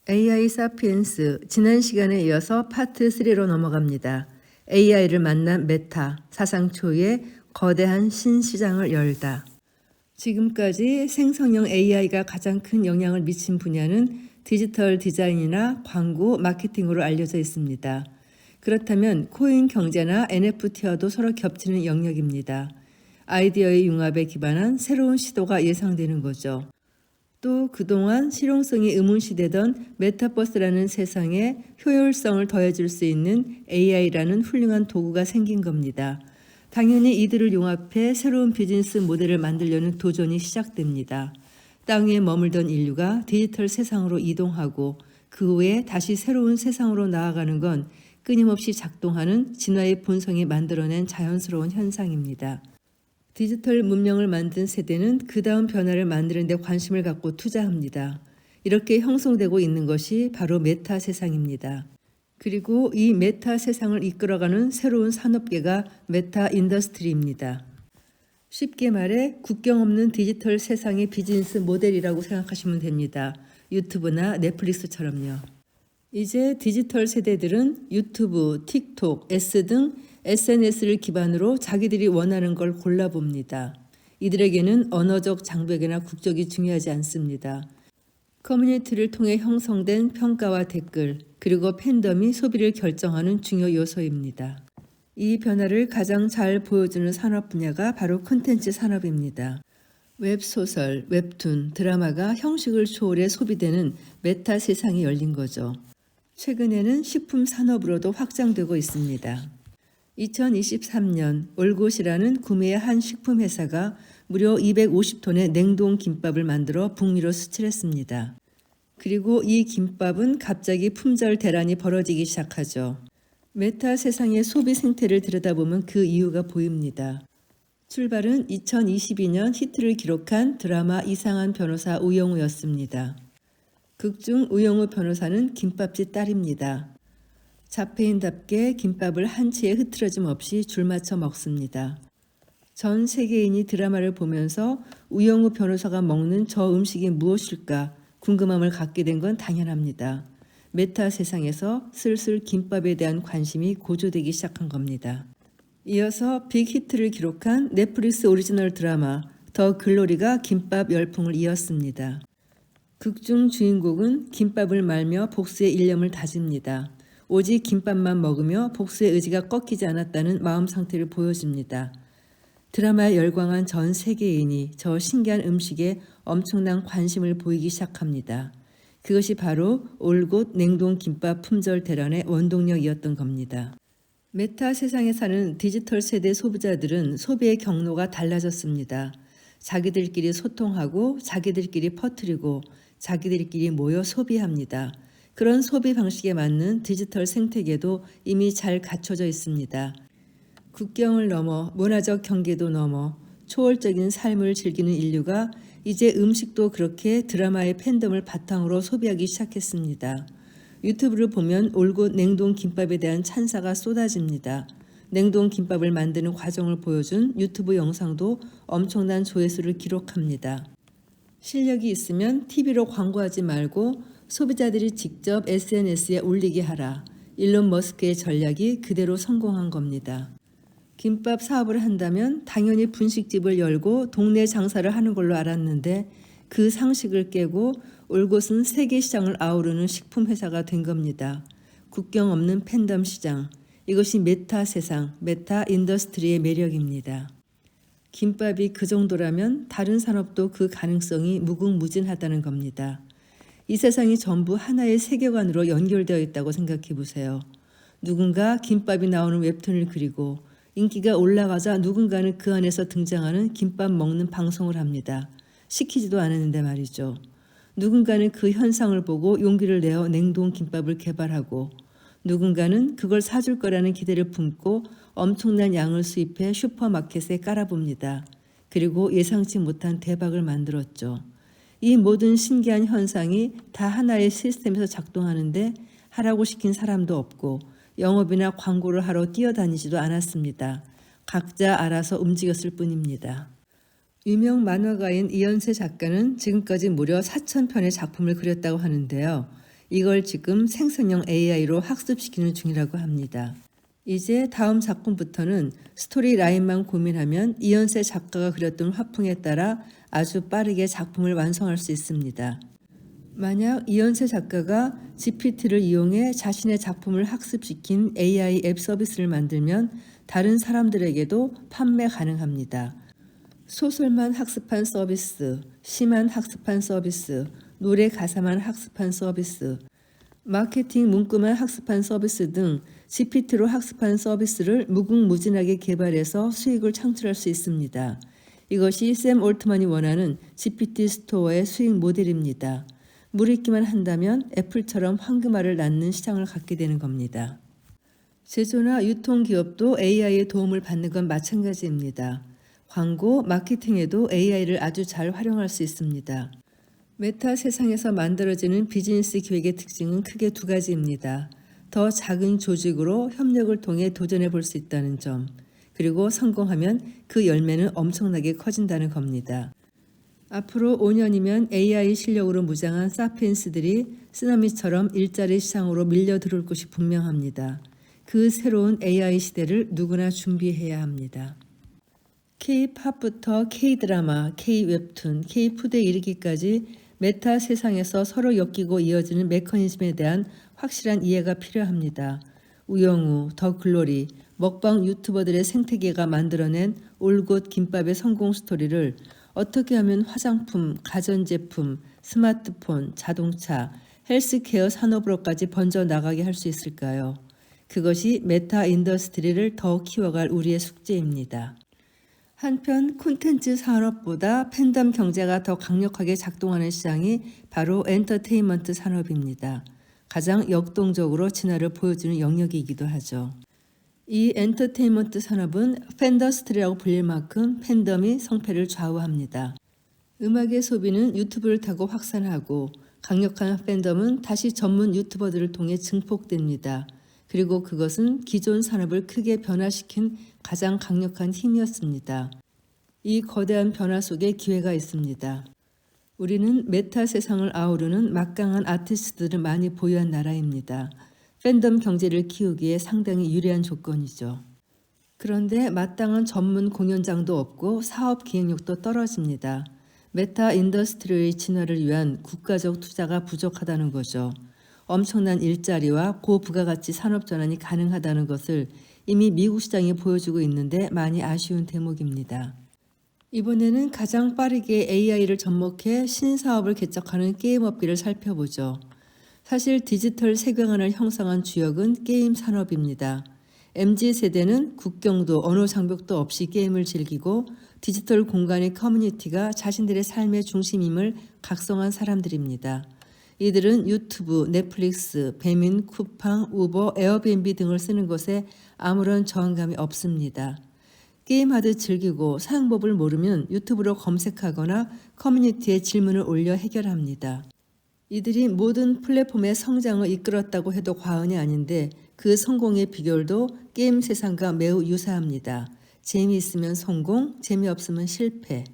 AI 사피엔스 지난 시간에 이어서 파트 3로 넘어갑니다. AI를 만난 메타, 사상 초유의 거대한 신시장을 열다. 지금까지 생성형 AI가 가장 큰 영향을 미친 분야는 디지털 디자인이나 광고, 마케팅으로 알려져 있습니다. 그렇다면 코인 경제나 NFT와도 서로 겹치는 영역입니다. 아이디어의 융합에 기반한 새로운 시도가 예상되는 거죠. 또 그동안 실용성이 의문시되던 메타버스라는 세상에 효율성을 더해줄 수 있는 AI라는 훌륭한 도구가 생긴 겁니다. 당연히 이들을 융합해 새로운 비즈니스 모델을 만들려는 도전이 시작됩니다. 땅 위에 머물던 인류가 디지털 세상으로 이동하고 그 후에 다시 새로운 세상으로 나아가는 건 끊임없이 작동하는 진화의 본성이 만들어낸 자연스러운 현상입니다. 디지털 문명을 만든 세대는 그 다음 변화를 만드는 데 관심을 갖고 투자합니다. 이렇게 형성되고 있는 것이 바로 메타 세상입니다. 그리고 이 메타 세상을 이끌어가는 새로운 산업계가 메타 인더스트리입니다. 쉽게 말해 국경 없는 디지털 세상의 비즈니스 모델이라고 생각하시면 됩니다. 유튜브나 넷플릭스처럼요. 이제 디지털 세대들은 유튜브, 틱톡, S 등 SNS를 기반으로 자기들이 원하는 걸 골라봅니다. 이들에게는 언어적 장벽이나 국적이 중요하지 않습니다. 커뮤니티를 통해 형성된 평가와 댓글, 그리고 팬덤이 소비를 결정하는 중요 요소입니다. 이 변화를 가장 잘 보여주는 산업 분야가 바로 콘텐츠 산업입니다. 웹소설, 웹툰, 드라마가 형식을 초월해 소비되는 메타 세상이 열린 거죠. 최근에는 식품 산업으로도 확장되고 있습니다. 2023년 올곳이라는 구미의 한 식품 회사가 무려 250톤의 냉동 김밥을 만들어 북미로 수출했습니다. 그리고 이 김밥은 갑자기 품절 대란이 벌어지기 시작하죠. 메타 세상의 소비 생태를 들여다보면 그 이유가 보입니다. 출발은 2022년 히트를 기록한 드라마 이상한 변호사 우영우였습니다. 극중 우영우 변호사는 김밥집 딸입니다. 자폐인답게 김밥을 한치의 흐트러짐 없이 줄 맞춰 먹습니다. 전 세계인이 드라마를 보면서 우영우 변호사가 먹는 저 음식이 무엇일까 궁금함을 갖게 된 건 당연합니다. 메타 세상에서 슬슬 김밥에 대한 관심이 고조되기 시작한 겁니다. 이어서 빅히트를 기록한 넷플릭스 오리지널 드라마 더 글로리가 김밥 열풍을 이었습니다. 극중 주인공은 김밥을 말며 복수의 일념을 다집니다. 오직 김밥만 먹으며 복수의 의지가 꺾이지 않았다는 마음 상태를 보여줍니다. 드라마에 열광한 전 세계인이 저 신기한 음식에 엄청난 관심을 보이기 시작합니다. 그것이 바로 올곳 냉동 김밥 품절 대란의 원동력이었던 겁니다. 메타 세상에 사는 디지털 세대 소비자들은 소비의 경로가 달라졌습니다. 자기들끼리 소통하고 자기들끼리 퍼뜨리고 자기들끼리 모여 소비합니다. 그런 소비 방식에 맞는 디지털 생태계도 이미 잘 갖춰져 있습니다. 국경을 넘어 문화적 경계도 넘어 초월적인 삶을 즐기는 인류가 이제 음식도 그렇게 드라마의 팬덤을 바탕으로 소비하기 시작했습니다. 유튜브를 보면 올곳 냉동 김밥에 대한 찬사가 쏟아집니다. 냉동 김밥을 만드는 과정을 보여준 유튜브 영상도 엄청난 조회수를 기록합니다. 실력이 있으면 TV로 광고하지 말고 소비자들이 직접 SNS에 올리게 하라. 일론 머스크의 전략이 그대로 성공한 겁니다. 김밥 사업을 한다면 당연히 분식집을 열고 동네 장사를 하는 걸로 알았는데 그 상식을 깨고 올곳은 세계 시장을 아우르는 식품 회사가 된 겁니다. 국경 없는 팬덤 시장. 이것이 메타 세상, 메타 인더스트리의 매력입니다. 김밥이 그 정도라면 다른 산업도 그 가능성이 무궁무진하다는 겁니다. 이 세상이 전부 하나의 세계관으로 연결되어 있다고 생각해 보세요. 누군가 김밥이 나오는 웹툰을 그리고 인기가 올라가자 누군가는 그 안에서 등장하는 김밥 먹는 방송을 합니다. 시키지도 않았는데 말이죠. 누군가는 그 현상을 보고 용기를 내어 냉동 김밥을 개발하고 누군가는 그걸 사줄 거라는 기대를 품고 엄청난 양을 수입해 슈퍼마켓에 깔아봅니다. 그리고 예상치 못한 대박을 만들었죠. 이 모든 신기한 현상이 다 하나의 시스템에서 작동하는데 하라고 시킨 사람도 없고 영업이나 광고를 하러 뛰어다니지도 않았습니다. 각자 알아서 움직였을 뿐입니다. 유명 만화가인 이현세 작가는 지금까지 무려 4,000편의 작품을 그렸다고 하는데요. 이걸 지금 생성형 AI로 학습시키는 중이라고 합니다. 이제 다음 작품부터는 스토리 라인만 고민하면 이연세 작가가 그렸던 화풍에 따라 아주 빠르게 작품을 완성할 수 있습니다. 만약 이연세 작가가 GPT를 이용해 자신의 작품을 학습시킨 AI 앱 서비스를 만들면 다른 사람들에게도 판매 가능합니다. 소설만 학습한 서비스, 시만 학습한 서비스, 노래 가사만 학습한 서비스, 마케팅 문구만 학습한 서비스 등 GPT로 학습한 서비스를 무궁무진하게 개발해서 수익을 창출할 수 있습니다. 이것이 샘 올트만이 원하는 GPT 스토어의 수익 모델입니다. 물잇기만 한다면 애플처럼 황금알을 낳는 시장을 갖게 되는 겁니다. 제조나 유통기업도 AI의 도움을 받는 건 마찬가지입니다. 광고, 마케팅에도 AI를 아주 잘 활용할 수 있습니다. 메타 세상에서 만들어지는 비즈니스 기획의 특징은 크게 두 가지입니다. 더 작은 조직으로 협력을 통해 도전해 볼 수 있다는 점, 그리고 성공하면 그 열매는 엄청나게 커진다는 겁니다. 앞으로 5년이면 AI 실력으로 무장한 사피엔스들이 쓰나미처럼 일자리 시장으로 밀려 들어올 것이 분명합니다. 그 새로운 AI 시대를 누구나 준비해야 합니다. K-팝부터 K-드라마, K-웹툰, K-푸드에 이르기까지 메타 세상에서 서로 엮이고 이어지는 메커니즘에 대한 확실한 이해가 필요합니다. 우영우, 더 글로리, 먹방 유튜버들의 생태계가 만들어낸 올곳 김밥의 성공 스토리를 어떻게 하면 화장품, 가전제품, 스마트폰, 자동차, 헬스케어 산업으로까지 번져 나가게 할 수 있을까요? 그것이 메타 인더스트리를 더 키워갈 우리의 숙제입니다. 한편 콘텐츠 산업보다 팬덤 경제가 더 강력하게 작동하는 시장이 바로 엔터테인먼트 산업입니다. 가장 역동적으로 진화를 보여주는 영역이기도 하죠. 이 엔터테인먼트 산업은 팬더스트리라고 불릴 만큼 팬덤이 성패를 좌우합니다. 음악의 소비는 유튜브를 타고 확산하고 강력한 팬덤은 다시 전문 유튜버들을 통해 증폭됩니다. 그리고 그것은 기존 산업을 크게 변화시킨 가장 강력한 힘이었습니다. 이 거대한 변화 속에 기회가 있습니다. 우리는 메타 세상을 아우르는 막강한 아티스트들을 많이 보유한 나라입니다. 팬덤 경제를 키우기에 상당히 유리한 조건이죠. 그런데 마땅한 전문 공연장도 없고 사업 기획력도 떨어집니다. 메타 인더스트리의 진화를 위한 국가적 투자가 부족하다는 거죠. 엄청난 일자리와 고부가가치 산업 전환이 가능하다는 것을 이미 미국 시장이 보여주고 있는데 많이 아쉬운 대목입니다. 이번에는 가장 빠르게 AI를 접목해 신사업을 개척하는 게임 업계를 살펴보죠. 사실 디지털 세계관을 형성한 주역은 게임 산업입니다. MZ세대는 국경도 언어 장벽도 없이 게임을 즐기고 디지털 공간의 커뮤니티가 자신들의 삶의 중심임을 각성한 사람들입니다. 이들은 유튜브, 넷플릭스, 배민, 쿠팡, 우버, 에어비앤비 등을 쓰는 것에 아무런 저항감이 없습니다. 게임하듯 즐기고 사용법을 모르면 유튜브로 검색하거나 커뮤니티에 질문을 올려 해결합니다. 이들이 모든 플랫폼의 성장을 이끌었다고 해도 과언이 아닌데 그 성공의 비결도 게임 세상과 매우 유사합니다. 재미있으면 성공, 재미없으면 실패.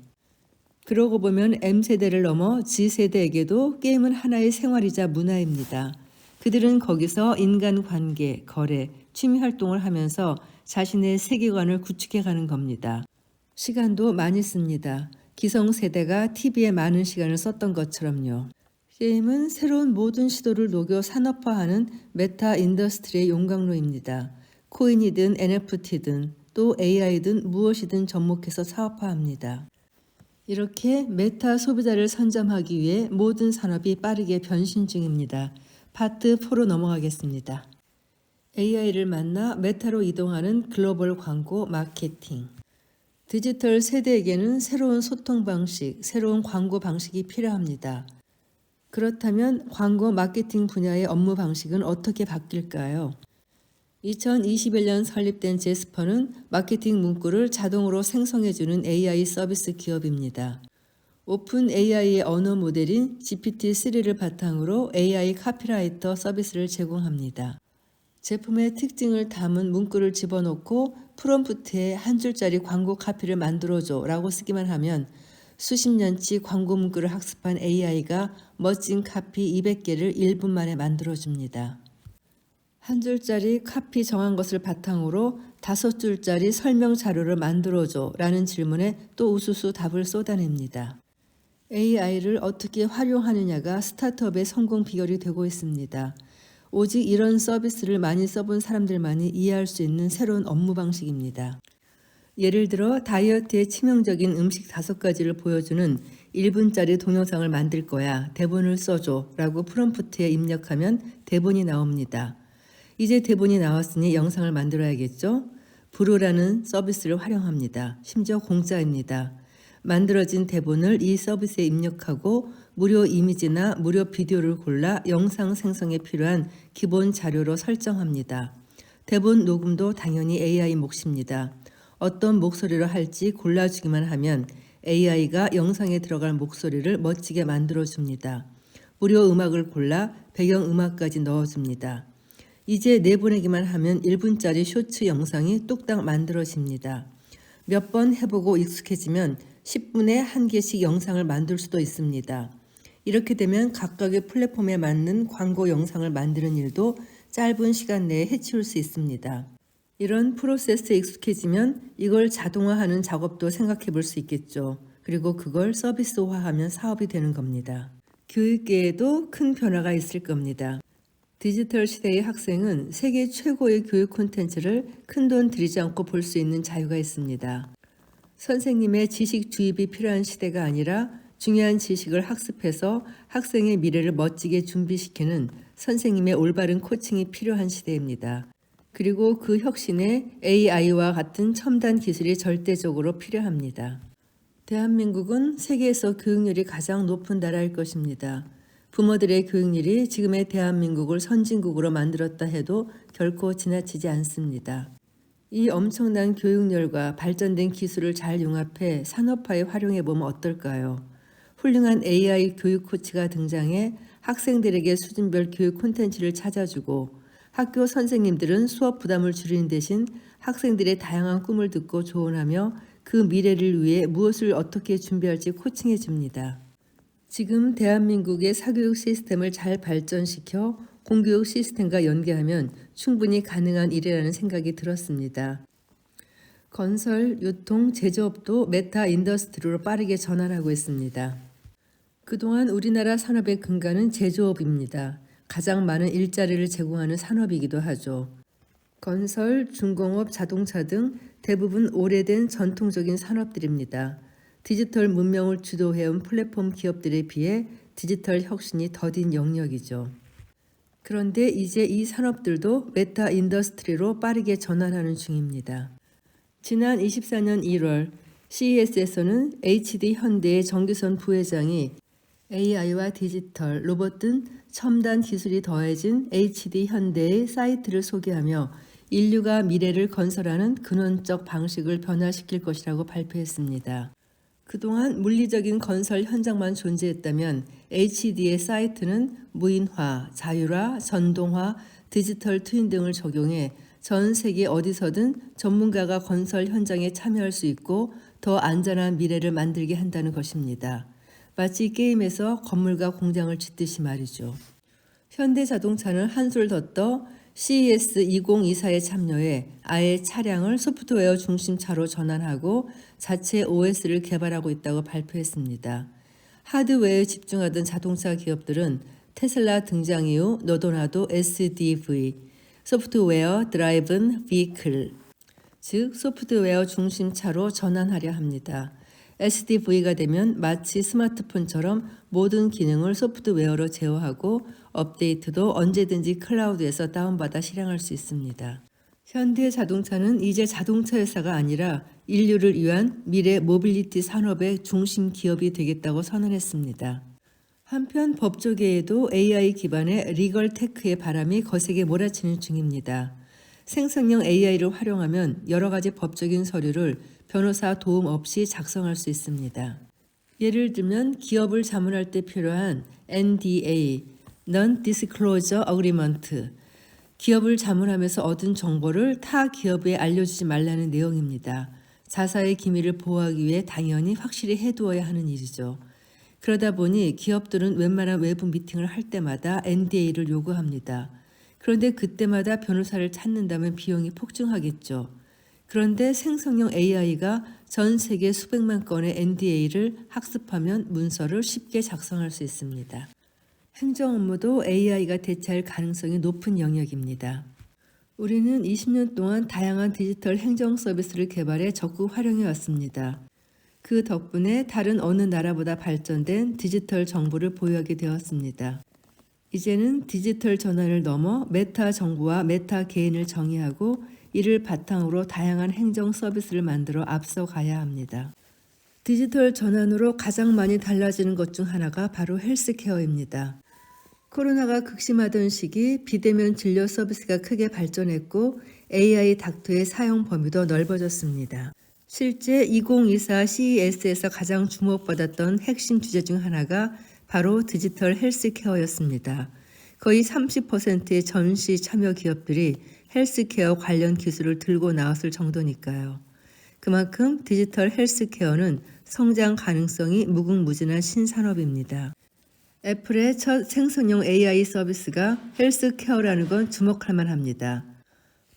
그러고 보면 M세대를 넘어 G세대에게도 게임은 하나의 생활이자 문화입니다. 그들은 거기서 인간관계, 거래, 취미활동을 하면서 자신의 세계관을 구축해가는 겁니다. 시간도 많이 씁니다. 기성세대가 TV에 많은 시간을 썼던 것처럼요. 게임은 새로운 모든 시도를 녹여 산업화하는 메타 인더스트리의 용광로입니다. 코인이든 NFT든 또 AI든 무엇이든 접목해서 사업화합니다. 이렇게 메타 소비자를 선점하기 위해 모든 산업이 빠르게 변신 중입니다. 파트 4로 넘어가겠습니다. AI를 만나 메타로 이동하는 글로벌 광고 마케팅. 디지털 세대에게는 새로운 소통 방식, 새로운 광고 방식이 필요합니다. 그렇다면 광고 마케팅 분야의 업무 방식은 어떻게 바뀔까요? 2021년 설립된 제스퍼는 마케팅 문구를 자동으로 생성해주는 AI 서비스 기업입니다. 오픈 AI의 언어 모델인 GPT-3를 바탕으로 AI 카피라이터 서비스를 제공합니다. 제품의 특징을 담은 문구를 집어넣고 프롬프트에 한 줄짜리 광고 카피를 만들어줘 라고 쓰기만 하면 수십 년치 광고 문구를 학습한 AI가 멋진 카피 200개를 1분 만에 만들어줍니다. 한 줄짜리 카피 정한 것을 바탕으로 5줄짜리 설명 자료를 만들어줘 라는 질문에 또 우수수 답을 쏟아냅니다. AI를 어떻게 활용하느냐가 스타트업의 성공 비결이 되고 있습니다. 오직 이런 서비스를 많이 써본 사람들만이 이해할 수 있는 새로운 업무 방식입니다. 예를 들어 다이어트에 치명적인 음식 5가지를 보여주는 1분짜리 동영상을 만들 거야. 대본을 써줘 라고 프롬프트에 입력하면 대본이 나옵니다. 이제 대본이 나왔으니 영상을 만들어야겠죠? 브루라는 서비스를 활용합니다. 심지어 공짜입니다. 만들어진 대본을 이 서비스에 입력하고 무료 이미지나 무료 비디오를 골라 영상 생성에 필요한 기본 자료로 설정합니다. 대본 녹음도 당연히 AI 몫입니다. 어떤 목소리로 할지 골라주기만 하면 AI가 영상에 들어갈 목소리를 멋지게 만들어줍니다. 무료 음악을 골라 배경음악까지 넣어줍니다. 이제 내보내기만 하면 1분짜리 쇼츠 영상이 뚝딱 만들어집니다. 몇 번 해보고 익숙해지면 10분에 1개씩 영상을 만들 수도 있습니다. 이렇게 되면 각각의 플랫폼에 맞는 광고 영상을 만드는 일도 짧은 시간 내에 해치울 수 있습니다. 이런 프로세스에 익숙해지면 이걸 자동화하는 작업도 생각해 볼 수 있겠죠. 그리고 그걸 서비스화하면 사업이 되는 겁니다. 교육계에도 큰 변화가 있을 겁니다. 디지털 시대의 학생은 세계 최고의 교육 콘텐츠를 큰돈 들이지 않고 볼 수 있는 자유가 있습니다. 선생님의 지식 주입이 필요한 시대가 아니라 중요한 지식을 학습해서 학생의 미래를 멋지게 준비시키는 선생님의 올바른 코칭이 필요한 시대입니다. 그리고 그 혁신에 AI와 같은 첨단 기술이 절대적으로 필요합니다. 대한민국은 세계에서 교육률이 가장 높은 나라일 것입니다. 부모들의 교육률이 지금의 대한민국을 선진국으로 만들었다 해도 결코 지나치지 않습니다. 이 엄청난 교육열과 발전된 기술을 잘 융합해 산업화에 활용해 보면 어떨까요? 훌륭한 AI 교육 코치가 등장해 학생들에게 수준별 교육 콘텐츠를 찾아주고 학교 선생님들은 수업 부담을 줄이는 대신 학생들의 다양한 꿈을 듣고 조언하며 그 미래를 위해 무엇을 어떻게 준비할지 코칭해 줍니다. 지금 대한민국의 사교육 시스템을 잘 발전시켜 공교육 시스템과 연계하면 충분히 가능한 일이라는 생각이 들었습니다. 건설, 유통, 제조업도 메타 인더스트리로 빠르게 전환하고 있습니다. 그동안 우리나라 산업의 근간은 제조업입니다. 가장 많은 일자리를 제공하는 산업이기도 하죠. 건설, 중공업, 자동차 등 대부분 오래된 전통적인 산업들입니다. 디지털 문명을 주도해온 플랫폼 기업들에 비해 디지털 혁신이 더딘 영역이죠. 그런데 이제 이 산업들도 메타 인더스트리로 빠르게 전환하는 중입니다. 지난 24년 1월 CES에서는 HD 현대의 정규선 부회장이 AI와 디지털, 로봇 등 첨단 기술이 더해진 HD 현대의 사이트를 소개하며 인류가 미래를 건설하는 근원적 방식을 변화시킬 것이라고 발표했습니다. 그동안 물리적인 건설 현장만 존재했다면 HD의 사이트는 무인화, 자율화, 전동화, 디지털 트윈 등을 적용해 전 세계 어디서든 전문가가 건설 현장에 참여할 수 있고 더 안전한 미래를 만들게 한다는 것입니다. 마치 게임에서 건물과 공장을 짓듯이 말이죠. 현대자동차는 한술 더 떠 CES 2024에 참여해 아예 차량을 소프트웨어 중심차로 전환하고 자체 OS를 개발하고 있다고 발표했습니다. 하드웨어에 집중하던 자동차 기업들은 테슬라 등장 이후 너도나도 SDV, 소프트웨어 드라이븐 비클, 즉 소프트웨어 중심차로 전환하려 합니다. SDV가 되면 마치 스마트폰처럼 모든 기능을 소프트웨어로 제어하고 업데이트도 언제든지 클라우드에서 다운받아 실행할 수 있습니다. 현대자동차는 이제 자동차 회사가 아니라 인류를 위한 미래 모빌리티 산업의 중심 기업이 되겠다고 선언했습니다. 한편 법조계에도 AI 기반의 리걸 테크의 바람이 거세게 몰아치는 중입니다. 생성형 AI를 활용하면 여러 가지 법적인 서류를 변호사 도움 없이 작성할 수 있습니다. 예를 들면 기업을 자문할 때 필요한 NDA, Non-Disclosure Agreement, 기업을 자문하면서 얻은 정보를 타 기업에 알려주지 말라는 내용입니다. 자사의 기밀을 보호하기 위해 당연히 확실히 해두어야 하는 일이죠. 그러다 보니 기업들은 웬만한 외부 미팅을 할 때마다 NDA를 요구합니다. 그런데 그때마다 변호사를 찾는다면 비용이 폭증하겠죠. 그런데 생성형 AI가 전 세계 수백만 건의 NDA를 학습하면 문서를 쉽게 작성할 수 있습니다. 행정 업무도 AI가 대체할 가능성이 높은 영역입니다. 우리는 20년 동안 다양한 디지털 행정 서비스를 개발해 적극 활용해 왔습니다. 그 덕분에 다른 어느 나라보다 발전된 디지털 정보를 보유하게 되었습니다. 이제는 디지털 전환을 넘어 메타 정보와 메타 개인을 정의하고 이를 바탕으로 다양한 행정 서비스를 만들어 앞서가야 합니다. 디지털 전환으로 가장 많이 달라지는 것 중 하나가 바로 헬스케어입니다. 코로나가 극심하던 시기 비대면 진료 서비스가 크게 발전했고 AI 닥터의 사용 범위도 넓어졌습니다. 실제 2024 CES에서 가장 주목받았던 핵심 주제 중 하나가 바로 디지털 헬스케어였습니다. 거의 30%의 전시 참여 기업들이 헬스케어 관련 기술을 들고 나왔을 정도니까요. 그만큼 디지털 헬스케어는 성장 가능성이 무궁무진한 신산업입니다. 애플의 첫 생성형 AI 서비스가 헬스케어라는 건 주목할 만합니다.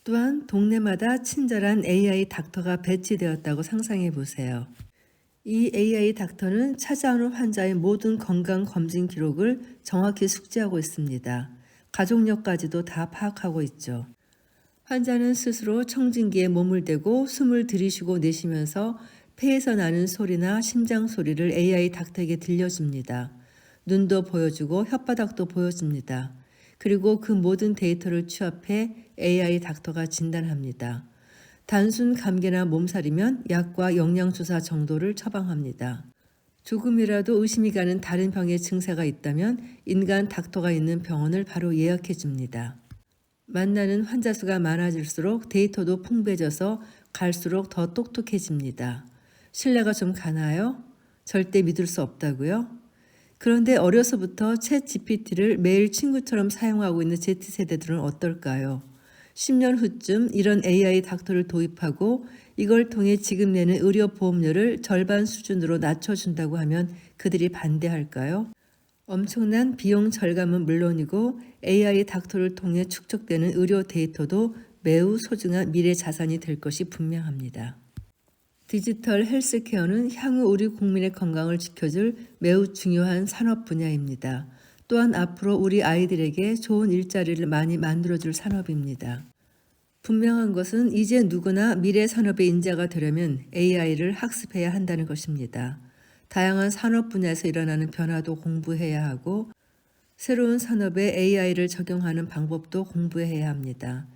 또한 동네마다 친절한 AI 닥터가 배치되었다고 상상해 보세요. 이 AI 닥터는 찾아오는 환자의 모든 건강 검진 기록을 정확히 숙지하고 있습니다. 가족력까지도 다 파악하고 있죠. 환자는 스스로 청진기에 몸을 대고 숨을 들이쉬고 내쉬면서 폐에서 나는 소리나 심장 소리를 AI 닥터에게 들려줍니다. 눈도 보여주고 혓바닥도 보여줍니다. 그리고 그 모든 데이터를 취합해 AI 닥터가 진단합니다. 단순 감기나 몸살이면 약과 영양주사 정도를 처방합니다. 조금이라도 의심이 가는 다른 병의 증세가 있다면 인간 닥터가 있는 병원을 바로 예약해 줍니다. 만나는 환자 수가 많아질수록 데이터도 풍부해져서 갈수록 더 똑똑해집니다. 신뢰가 좀 가나요? 절대 믿을 수 없다고요? 그런데 어려서부터 챗 GPT를 매일 친구처럼 사용하고 있는 Z세대들은 어떨까요? 10년 후쯤 이런 AI 닥터를 도입하고 이걸 통해 지금 내는 의료보험료를 절반 수준으로 낮춰준다고 하면 그들이 반대할까요? 엄청난 비용 절감은 물론이고 AI 닥터를 통해 축적되는 의료 데이터도 매우 소중한 미래 자산이 될 것이 분명합니다. 디지털 헬스케어는 향후 우리 국민의 건강을 지켜줄 매우 중요한 산업 분야입니다. 또한 앞으로 우리 아이들에게 좋은 일자리를 많이 만들어줄 산업입니다. 분명한 것은 이제 누구나 미래 산업의 인재가 되려면 AI를 학습해야 한다는 것입니다. 다양한 산업 분야에서 일어나는 변화도 공부해야 하고 새로운 산업에 AI를 적용하는 방법도 공부해야 합니다.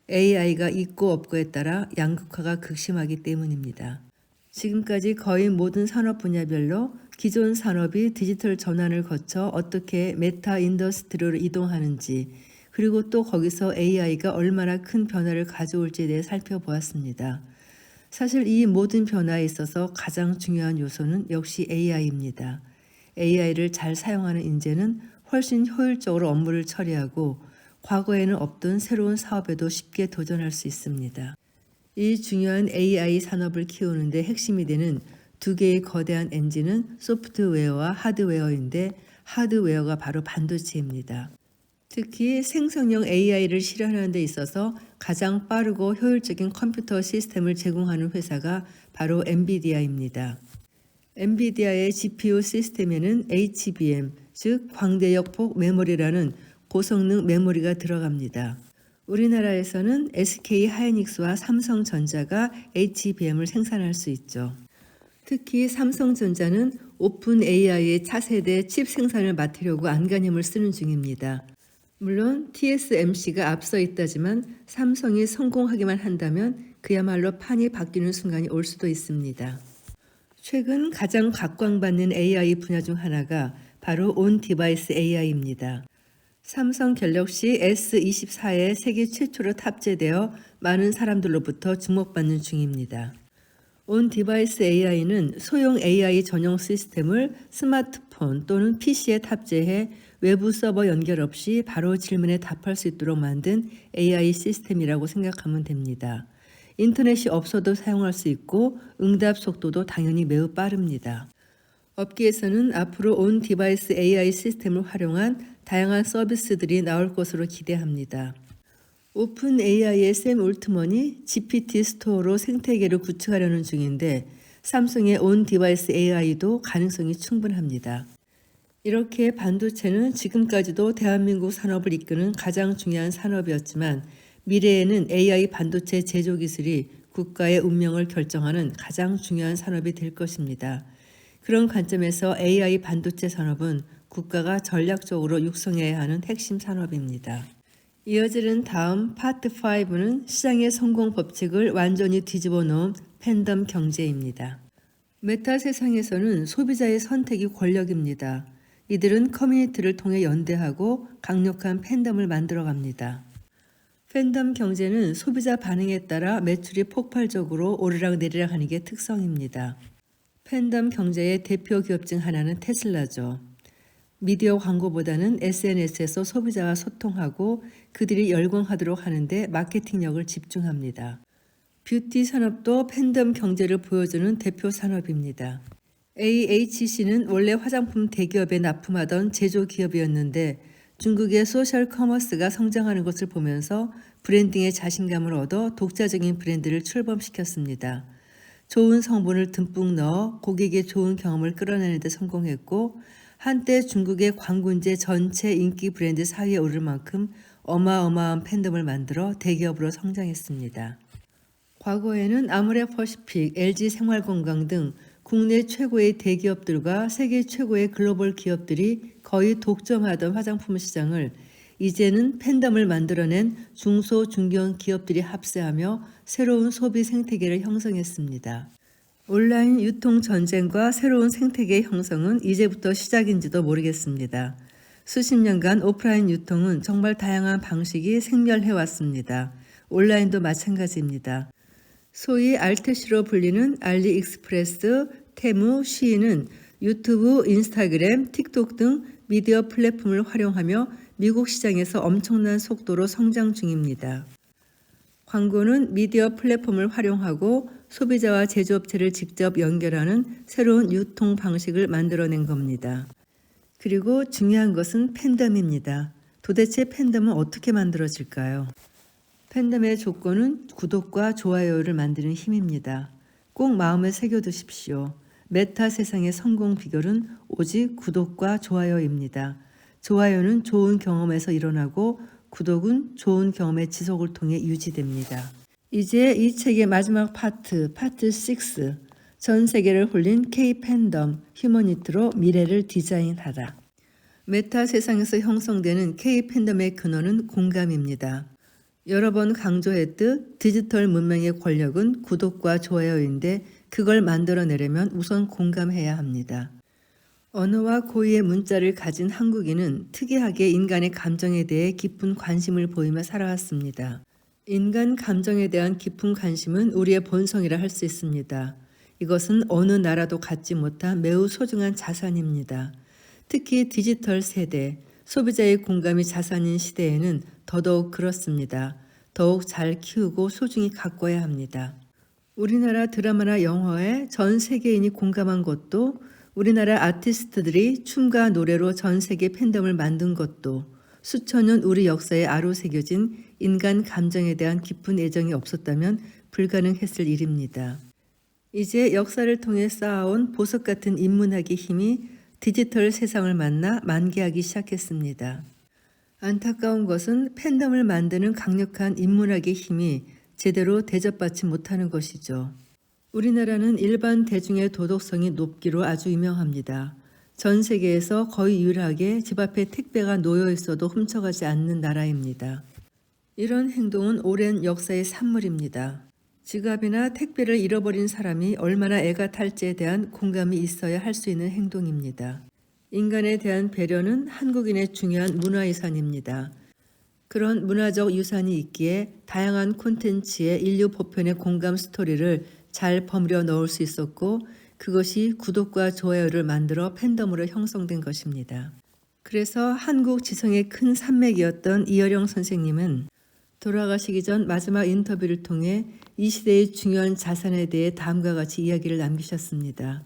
AI가 있고 없고에 따라 양극화가 극심하기 때문입니다. 지금까지 거의 모든 산업 분야별로 기존 산업이 디지털 전환을 거쳐 어떻게 메타 인더스트리로 이동하는지 그리고 또 거기서 AI가 얼마나 큰 변화를 가져올지에 대해 살펴보았습니다. 사실 이 모든 변화에 있어서 가장 중요한 요소는 역시 AI입니다. AI를 잘 사용하는 인재는 훨씬 효율적으로 업무를 처리하고 과거에는 없던 새로운 사업에도 쉽게 도전할 수 있습니다. 이 중요한 AI 산업을 키우는 데 핵심이 되는 두 개의 거대한 엔진은 소프트웨어와 하드웨어인데 하드웨어가 바로 반도체입니다. 특히 생성형 AI를 실현하는 데 있어서 가장 빠르고 효율적인 컴퓨터 시스템을 제공하는 회사가 바로 엔비디아입니다. 엔비디아의 GPU 시스템에는 HBM, 즉 광대역폭 메모리라는 고성능 메모리가 들어갑니다. 우리나라에서는 SK 하이닉스와 삼성전자가 HBM을 생산할 수 있죠. 특히 삼성전자는 오픈 AI의 차세대 칩 생산을 맡으려고 안간힘을 쓰는 중입니다. 물론 TSMC가 앞서 있다지만 삼성이 성공하기만 한다면 그야말로 판이 바뀌는 순간이 올 수도 있습니다. 최근 가장 각광받는 AI 분야 중 하나가 바로 온 디바이스 AI입니다. 삼성 갤럭시 S24에 세계 최초로 탑재되어 많은 사람들로부터 주목받는 중입니다. 온 디바이스 AI는 소형 AI 전용 시스템을 스마트폰 또는 PC에 탑재해 외부 서버 연결 없이 바로 질문에 답할 수 있도록 만든 AI 시스템이라고 생각하면 됩니다. 인터넷이 없어도 사용할 수 있고 응답 속도도 당연히 매우 빠릅니다. 업계에서는 앞으로 온 디바이스 AI 시스템을 활용한 다양한 서비스들이 나올 것으로 기대합니다. 오픈 AI의 샘 올트먼이 GPT 스토어로 생태계를 구축하려는 중인데 삼성의 온 디바이스 AI도 가능성이 충분합니다. 이렇게 반도체는 지금까지도 대한민국 산업을 이끄는 가장 중요한 산업이었지만 미래에는 AI 반도체 제조 기술이 국가의 운명을 결정하는 가장 중요한 산업이 될 것입니다. 그런 관점에서 AI 반도체 산업은 국가가 전략적으로 육성해야 하는 핵심 산업입니다. 이어지는 다음 파트 5는 시장의 성공 법칙을 완전히 뒤집어 놓은 팬덤 경제입니다. 메타 세상에서는 소비자의 선택이 권력입니다. 이들은 커뮤니티를 통해 연대하고 강력한 팬덤을 만들어갑니다. 팬덤 경제는 소비자 반응에 따라 매출이 폭발적으로 오르락내리락 하는 게 특성입니다. 팬덤 경제의 대표 기업 중 하나는 테슬라죠. 미디어 광고보다는 SNS에서 소비자와 소통하고 그들이 열광하도록 하는데 마케팅력을 집중합니다. 뷰티 산업도 팬덤 경제를 보여주는 대표 산업입니다. AHC는 원래 화장품 대기업에 납품하던 제조기업이었는데 중국의 소셜 커머스가 성장하는 것을 보면서 브랜딩에 자신감을 얻어 독자적인 브랜드를 출범시켰습니다. 좋은 성분을 듬뿍 넣어 고객의 좋은 경험을 끌어내는 데 성공했고 한때 중국의 광군제 전체 인기 브랜드 4위에 오를 만큼 어마어마한 팬덤을 만들어 대기업으로 성장했습니다. 과거에는 아모레퍼시픽, LG생활건강 등 국내 최고의 대기업들과 세계 최고의 글로벌 기업들이 거의 독점하던 화장품 시장을 이제는 팬덤을 만들어낸 중소, 중견 기업들이 합세하며 새로운 소비 생태계를 형성했습니다. 온라인 유통 전쟁과 새로운 생태계 형성은 이제부터 시작인지도 모르겠습니다. 수십 년간 오프라인 유통은 정말 다양한 방식이 생멸해 왔습니다. 온라인도 마찬가지입니다. 소위 알테시로 불리는 알리익스프레스, 테무, 쉬인은 유튜브, 인스타그램, 틱톡 등 미디어 플랫폼을 활용하며 미국 시장에서 엄청난 속도로 성장 중입니다. 광고는 미디어 플랫폼을 활용하고 소비자와 제조업체를 직접 연결하는 새로운 유통 방식을 만들어낸 겁니다. 그리고 중요한 것은 팬덤입니다. 도대체 팬덤은 어떻게 만들어질까요? 팬덤의 조건은 구독과 좋아요를 만드는 힘입니다. 꼭 마음에 새겨두십시오. 메타 세상의 성공 비결은 오직 구독과 좋아요입니다. 좋아요는 좋은 경험에서 일어나고 구독은 좋은 경험의 지속을 통해 유지됩니다. 이제 이 책의 마지막 파트 6. 전 세계를 홀린 K-팬덤, 휴머니티로 미래를 디자인하라. 메타 세상에서 형성되는 K-팬덤의 근원은 공감입니다. 여러 번 강조했듯 디지털 문명의 권력은 구독과 좋아요인데 그걸 만들어내려면 우선 공감해야 합니다. 언어와 고유의 문자를 가진 한국인은 특이하게 인간의 감정에 대해 깊은 관심을 보이며 살아왔습니다. 인간 감정에 대한 깊은 관심은 우리의 본성이라 할 수 있습니다. 이것은 어느 나라도 갖지 못한 매우 소중한 자산입니다. 특히 디지털 세대, 소비자의 공감이 자산인 시대에는 더더욱 그렇습니다. 더욱 잘 키우고 소중히 가꿔야 합니다. 우리나라 드라마나 영화에 전 세계인이 공감한 것도 우리나라 아티스트들이 춤과 노래로 전 세계 팬덤을 만든 것도 수천 년 우리 역사에 아로새겨진 인간 감정에 대한 깊은 애정이 없었다면 불가능했을 일입니다. 이제 역사를 통해 쌓아온 보석 같은 인문학의 힘이 디지털 세상을 만나 만개하기 시작했습니다. 안타까운 것은 팬덤을 만드는 강력한 인문학의 힘이 제대로 대접받지 못하는 것이죠. 우리나라는 일반 대중의 도덕성이 높기로 아주 유명합니다. 전 세계에서 거의 유일하게 집 앞에 택배가 놓여 있어도 훔쳐가지 않는 나라입니다. 이런 행동은 오랜 역사의 산물입니다. 지갑이나 택배를 잃어버린 사람이 얼마나 애가 탈지에 대한 공감이 있어야 할 수 있는 행동입니다. 인간에 대한 배려는 한국인의 중요한 문화유산입니다. 그런 문화적 유산이 있기에 다양한 콘텐츠에 인류 보편의 공감 스토리를 잘 버무려 넣을 수 있었고 그것이 구독과 좋아요를 만들어 팬덤으로 형성된 것입니다. 그래서 한국 지성의 큰 산맥이었던 이어령 선생님은 돌아가시기 전 마지막 인터뷰를 통해 이 시대의 중요한 자산에 대해 다음과 같이 이야기를 남기셨습니다.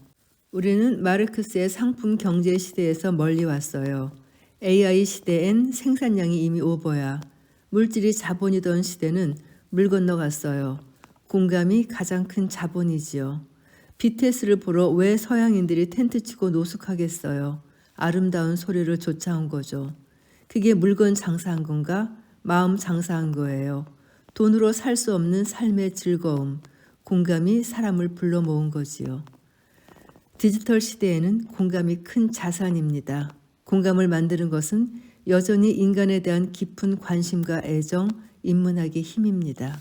우리는 마르크스의 상품 경제 시대에서 멀리 왔어요. AI 시대엔 생산량이 이미 오버야. 물질이 자본이던 시대는 물 건너갔어요. 공감이 가장 큰 자본이지요. BTS를 보러 왜 서양인들이 텐트 치고 노숙하겠어요. 아름다운 소리를 쫓아온 거죠. 그게 물건 장사한 건가? 마음 장사한 거예요. 돈으로 살 수 없는 삶의 즐거움, 공감이 사람을 불러 모은 거지요. 디지털 시대에는 공감이 큰 자산입니다. 공감을 만드는 것은 여전히 인간에 대한 깊은 관심과 애정, 인문학의 힘입니다.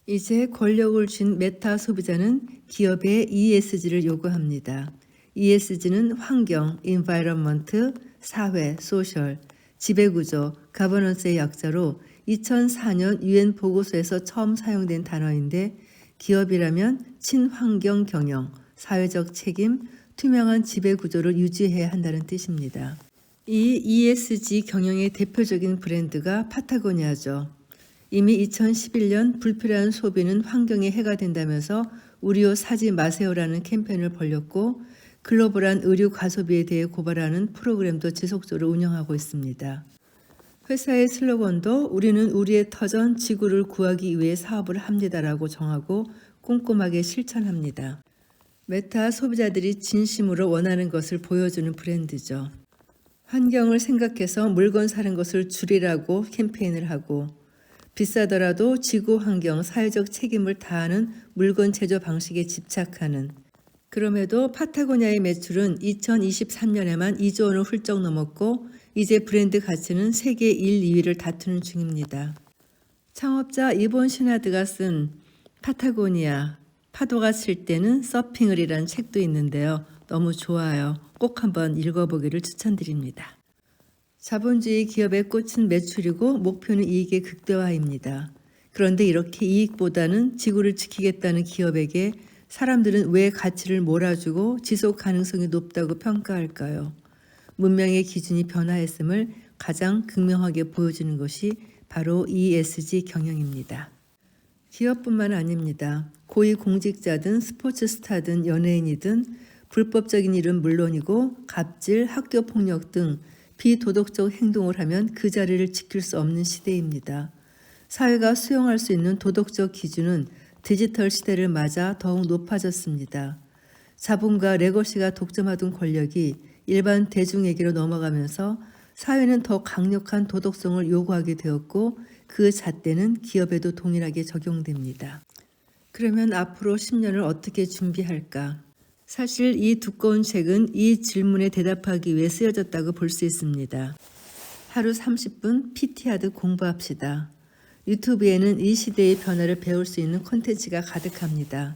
이제 권력을 쥔 메타 소비자는 기업의 ESG를 요구합니다. ESG는 환경, environment, 사회, social, 지배구조, governance의 약자로 2004년 UN 보고서에서 처음 사용된 단어인데 기업이라면 친환경 경영, 사회적 책임, 투명한 지배구조를 유지해야 한다는 뜻입니다. 이 ESG 경영의 대표적인 브랜드가 파타고니아죠. 이미 2011년 불필요한 소비는 환경에 해가 된다면서 우리 옷 사지 마세요라는 캠페인을 벌였고 글로벌한 의류 과소비에 대해 고발하는 프로그램도 지속적으로 운영하고 있습니다. 회사의 슬로건도 우리는 우리의 터전 지구를 구하기 위해 사업을 합니다라고 정하고 꼼꼼하게 실천합니다. 메타 소비자들이 진심으로 원하는 것을 보여주는 브랜드죠. 환경을 생각해서 물건 사는 것을 줄이라고 캠페인을 하고 비싸더라도 지구 환경, 사회적 책임을 다하는 물건 제조 방식에 집착하는 그럼에도 파타고니아의 매출은 2023년에만 2조 원을 훌쩍 넘었고 이제 브랜드 가치는 세계 1, 2위를 다투는 중입니다. 창업자 이본 시나드가 쓴 파타고니아, 파도가 칠 때는 서핑을 이란 책도 있는데요. 너무 좋아요. 꼭 한번 읽어보기를 추천드립니다. 자본주의 기업의 꽃은 매출이고 목표는 이익의 극대화입니다. 그런데 이렇게 이익보다는 지구를 지키겠다는 기업에게 사람들은 왜 가치를 몰아주고 지속 가능성이 높다고 평가할까요? 문명의 기준이 변화했음을 가장 극명하게 보여주는 것이 바로 ESG 경영입니다. 기업뿐만 아닙니다. 고위공직자든 스포츠 스타든 연예인이든 불법적인 일은 물론이고 갑질, 학교폭력 등 비도덕적 행동을 하면 그 자리를 지킬 수 없는 시대입니다. 사회가 수용할 수 있는 도덕적 기준은 디지털 시대를 맞아 더욱 높아졌습니다. 자본과 레거시가 독점하던 권력이 일반 대중에게로 넘어가면서 사회는 더 강력한 도덕성을 요구하게 되었고 그 잣대는 기업에도 동일하게 적용됩니다. 그러면 앞으로 10년을 어떻게 준비할까? 사실 이 두꺼운 책은 이 질문에 대답하기 위해 쓰여졌다고 볼 수 있습니다. 하루 30분 PT하듯 공부합시다. 유튜브에는 이 시대의 변화를 배울 수 있는 콘텐츠가 가득합니다.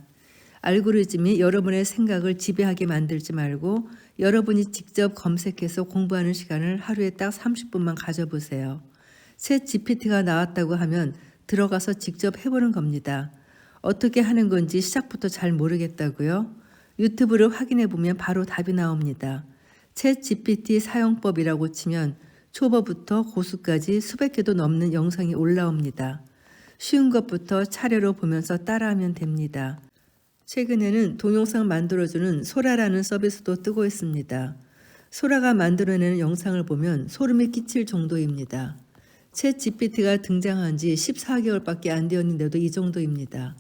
알고리즘이 여러분의 생각을 지배하게 만들지 말고 여러분이 직접 검색해서 공부하는 시간을 하루에 딱 30분만 가져보세요. 챗 GPT가 나왔다고 하면 들어가서 직접 해보는 겁니다. 어떻게 하는 건지 시작부터 잘 모르겠다고요? 유튜브를 확인해 보면 바로 답이 나옵니다. 챗 GPT 사용법이라고 치면 초보부터 고수까지 수백 개도 넘는 영상이 올라옵니다. 쉬운 것부터 차례로 보면서 따라하면 됩니다. 최근에는 동영상 만들어주는 소라라는 서비스도 뜨고 있습니다. 소라가 만들어내는 영상을 보면 소름이 끼칠 정도입니다. 챗 GPT가 등장한 지 14개월밖에 안 되었는데도 이 정도입니다.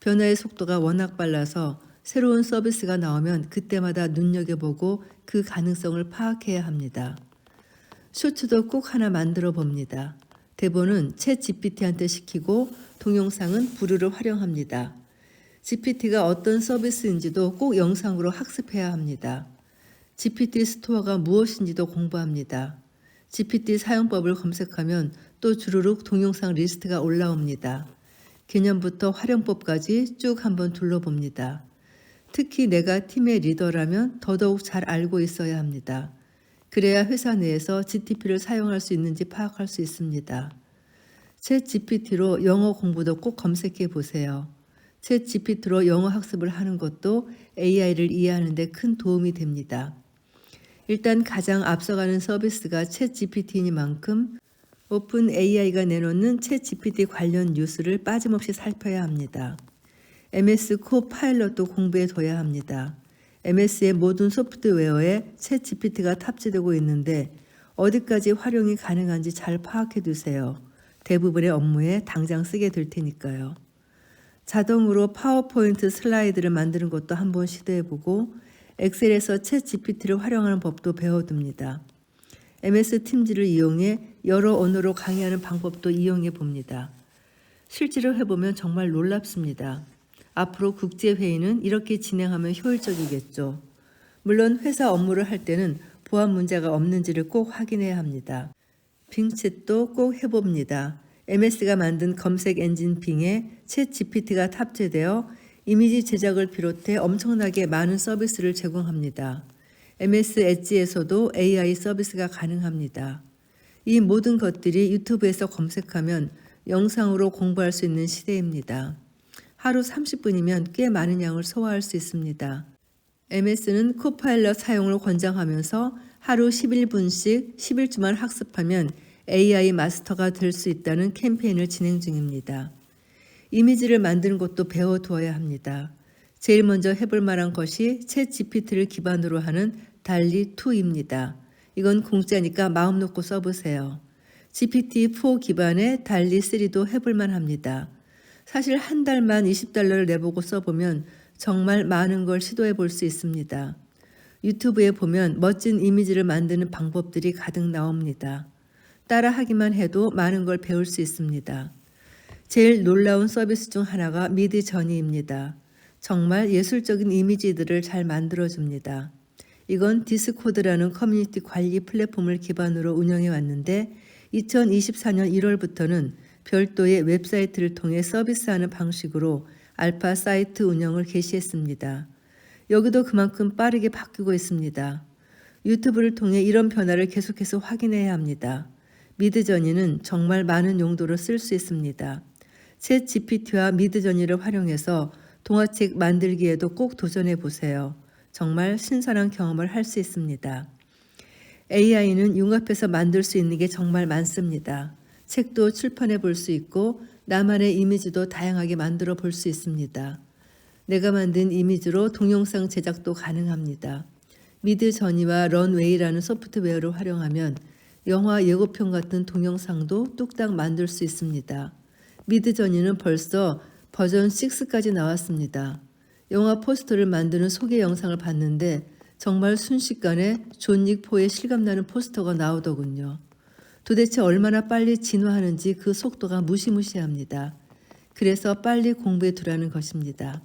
변화의 속도가 워낙 빨라서 새로운 서비스가 나오면 그때마다 눈여겨보고 그 가능성을 파악해야 합니다. 쇼츠도 꼭 하나 만들어 봅니다. 대본은 챗 GPT한테 시키고 동영상은 부르를 활용합니다. GPT가 어떤 서비스인지도 꼭 영상으로 학습해야 합니다. GPT 스토어가 무엇인지도 공부합니다. GPT 사용법을 검색하면 또 주르륵 동영상 리스트가 올라옵니다. 개념부터 활용법까지 쭉 한번 둘러봅니다. 특히 내가 팀의 리더라면 더더욱 잘 알고 있어야 합니다. 그래야 회사 내에서 GTP를 사용할 수 있는지 파악할 수 있습니다. 챗 GPT로 영어 공부도 꼭 검색해 보세요. 챗 GPT로 영어 학습을 하는 것도 AI를 이해하는 데 큰 도움이 됩니다. 일단 가장 앞서가는 서비스가 챗 GPT이니만큼 오픈 AI가 내놓는 챗 GPT 관련 뉴스를 빠짐없이 살펴야 합니다. MS 코파일럿도 공부해 둬야 합니다. MS의 모든 소프트웨어에 챗 GPT가 탑재되고 있는데 어디까지 활용이 가능한지 잘 파악해 두세요. 대부분의 업무에 당장 쓰게 될 테니까요. 자동으로 파워포인트 슬라이드를 만드는 것도 한번 시도해보고 엑셀에서 챗 GPT를 활용하는 법도 배워둡니다. MS 팀즈를 이용해 여러 언어로 강의하는 방법도 이용해 봅니다. 실제로 해보면 정말 놀랍습니다. 앞으로 국제회의는 이렇게 진행하면 효율적이겠죠. 물론 회사 업무를 할 때는 보안 문제가 없는지를 꼭 확인해야 합니다. 빙챗도 꼭 해봅니다. MS가 만든 검색 엔진 빙에 챗 GPT가 탑재되어 이미지 제작을 비롯해 엄청나게 많은 서비스를 제공합니다. MS 엣지에서도 AI 서비스가 가능합니다. 이 모든 것들이 유튜브에서 검색하면 영상으로 공부할 수 있는 시대입니다. 하루 30분이면 꽤 많은 양을 소화할 수 있습니다. MS는 코파일럿 사용을 권장하면서 하루 11분씩 11주만 학습하면 AI 마스터가 될 수 있다는 캠페인을 진행 중입니다. 이미지를 만드는 것도 배워두어야 합니다. 제일 먼저 해볼 만한 것이 챗 GPT를 기반으로 하는 달리2입니다. 이건 공짜니까 마음 놓고 써보세요. GPT-4 기반의 달리3도 해볼 만합니다. 사실 한 달만 $20를 내보고 써보면 정말 많은 걸 시도해 볼 수 있습니다. 유튜브에 보면 멋진 이미지를 만드는 방법들이 가득 나옵니다. 따라하기만 해도 많은 걸 배울 수 있습니다. 제일 놀라운 서비스 중 하나가 미드저니입니다. 정말 예술적인 이미지들을 잘 만들어줍니다. 이건 디스코드라는 커뮤니티 관리 플랫폼을 기반으로 운영해 왔는데 2024년 1월부터는 별도의 웹사이트를 통해 서비스하는 방식으로 알파 사이트 운영을 개시했습니다. 여기도 그만큼 빠르게 바뀌고 있습니다. 유튜브를 통해 이런 변화를 계속해서 확인해야 합니다. 미드저니는 정말 많은 용도로 쓸 수 있습니다. 챗 GPT와 미드저니를 활용해서 동화책 만들기에도 꼭 도전해 보세요. 정말 신선한 경험을 할 수 있습니다. AI는 융합해서 만들 수 있는 게 정말 많습니다. 책도 출판해 볼 수 있고 나만의 이미지도 다양하게 만들어 볼 수 있습니다. 내가 만든 이미지로 동영상 제작도 가능합니다. 미드저니와 런웨이라는 소프트웨어를 활용하면 영화 예고편 같은 동영상도 뚝딱 만들 수 있습니다. 미드저니는 벌써 버전 6까지 나왔습니다. 영화 포스터를 만드는 소개 영상을 봤는데 정말 순식간에 존 윅 포의 실감나는 포스터가 나오더군요. 도대체 얼마나 빨리 진화하는지 그 속도가 무시무시합니다. 그래서 빨리 공부해 두라는 것입니다.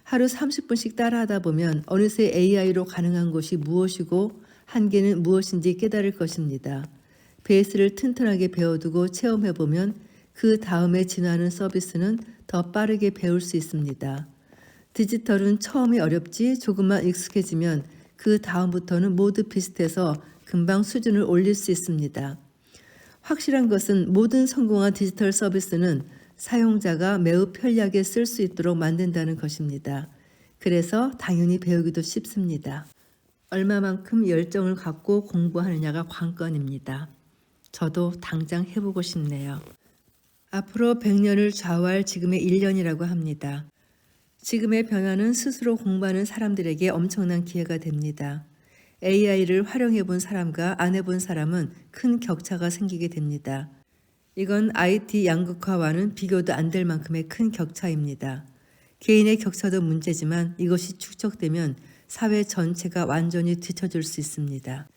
하루 30분씩 따라하다 보면 어느새 AI로 가능한 것이 무엇이고 한계는 무엇인지 깨달을 것입니다. 베이스를 튼튼하게 배워두고 체험해보면 그 다음에 진화하는 서비스는 더 빠르게 배울 수 있습니다. 디지털은 처음이 어렵지 조금만 익숙해지면 그 다음부터는 모두 비슷해서 금방 수준을 올릴 수 있습니다. 확실한 것은 모든 성공한 디지털 서비스는 사용자가 매우 편리하게 쓸 수 있도록 만든다는 것입니다. 그래서 당연히 배우기도 쉽습니다. 얼마만큼 열정을 갖고 공부하느냐가 관건입니다. 저도 당장 해보고 싶네요. 앞으로 100년을 좌우할 지금의 1년이라고 합니다. 지금의 변화는 스스로 공부하는 사람들에게 엄청난 기회가 됩니다. AI를 활용해 본 사람과 안 해본 사람은 큰 격차가 생기게 됩니다. 이건 IT 양극화와는 비교도 안 될 만큼의 큰 격차입니다. 개인의 격차도 문제지만 이것이 축적되면 사회 전체가 완전히 뒤처질 수 있습니다.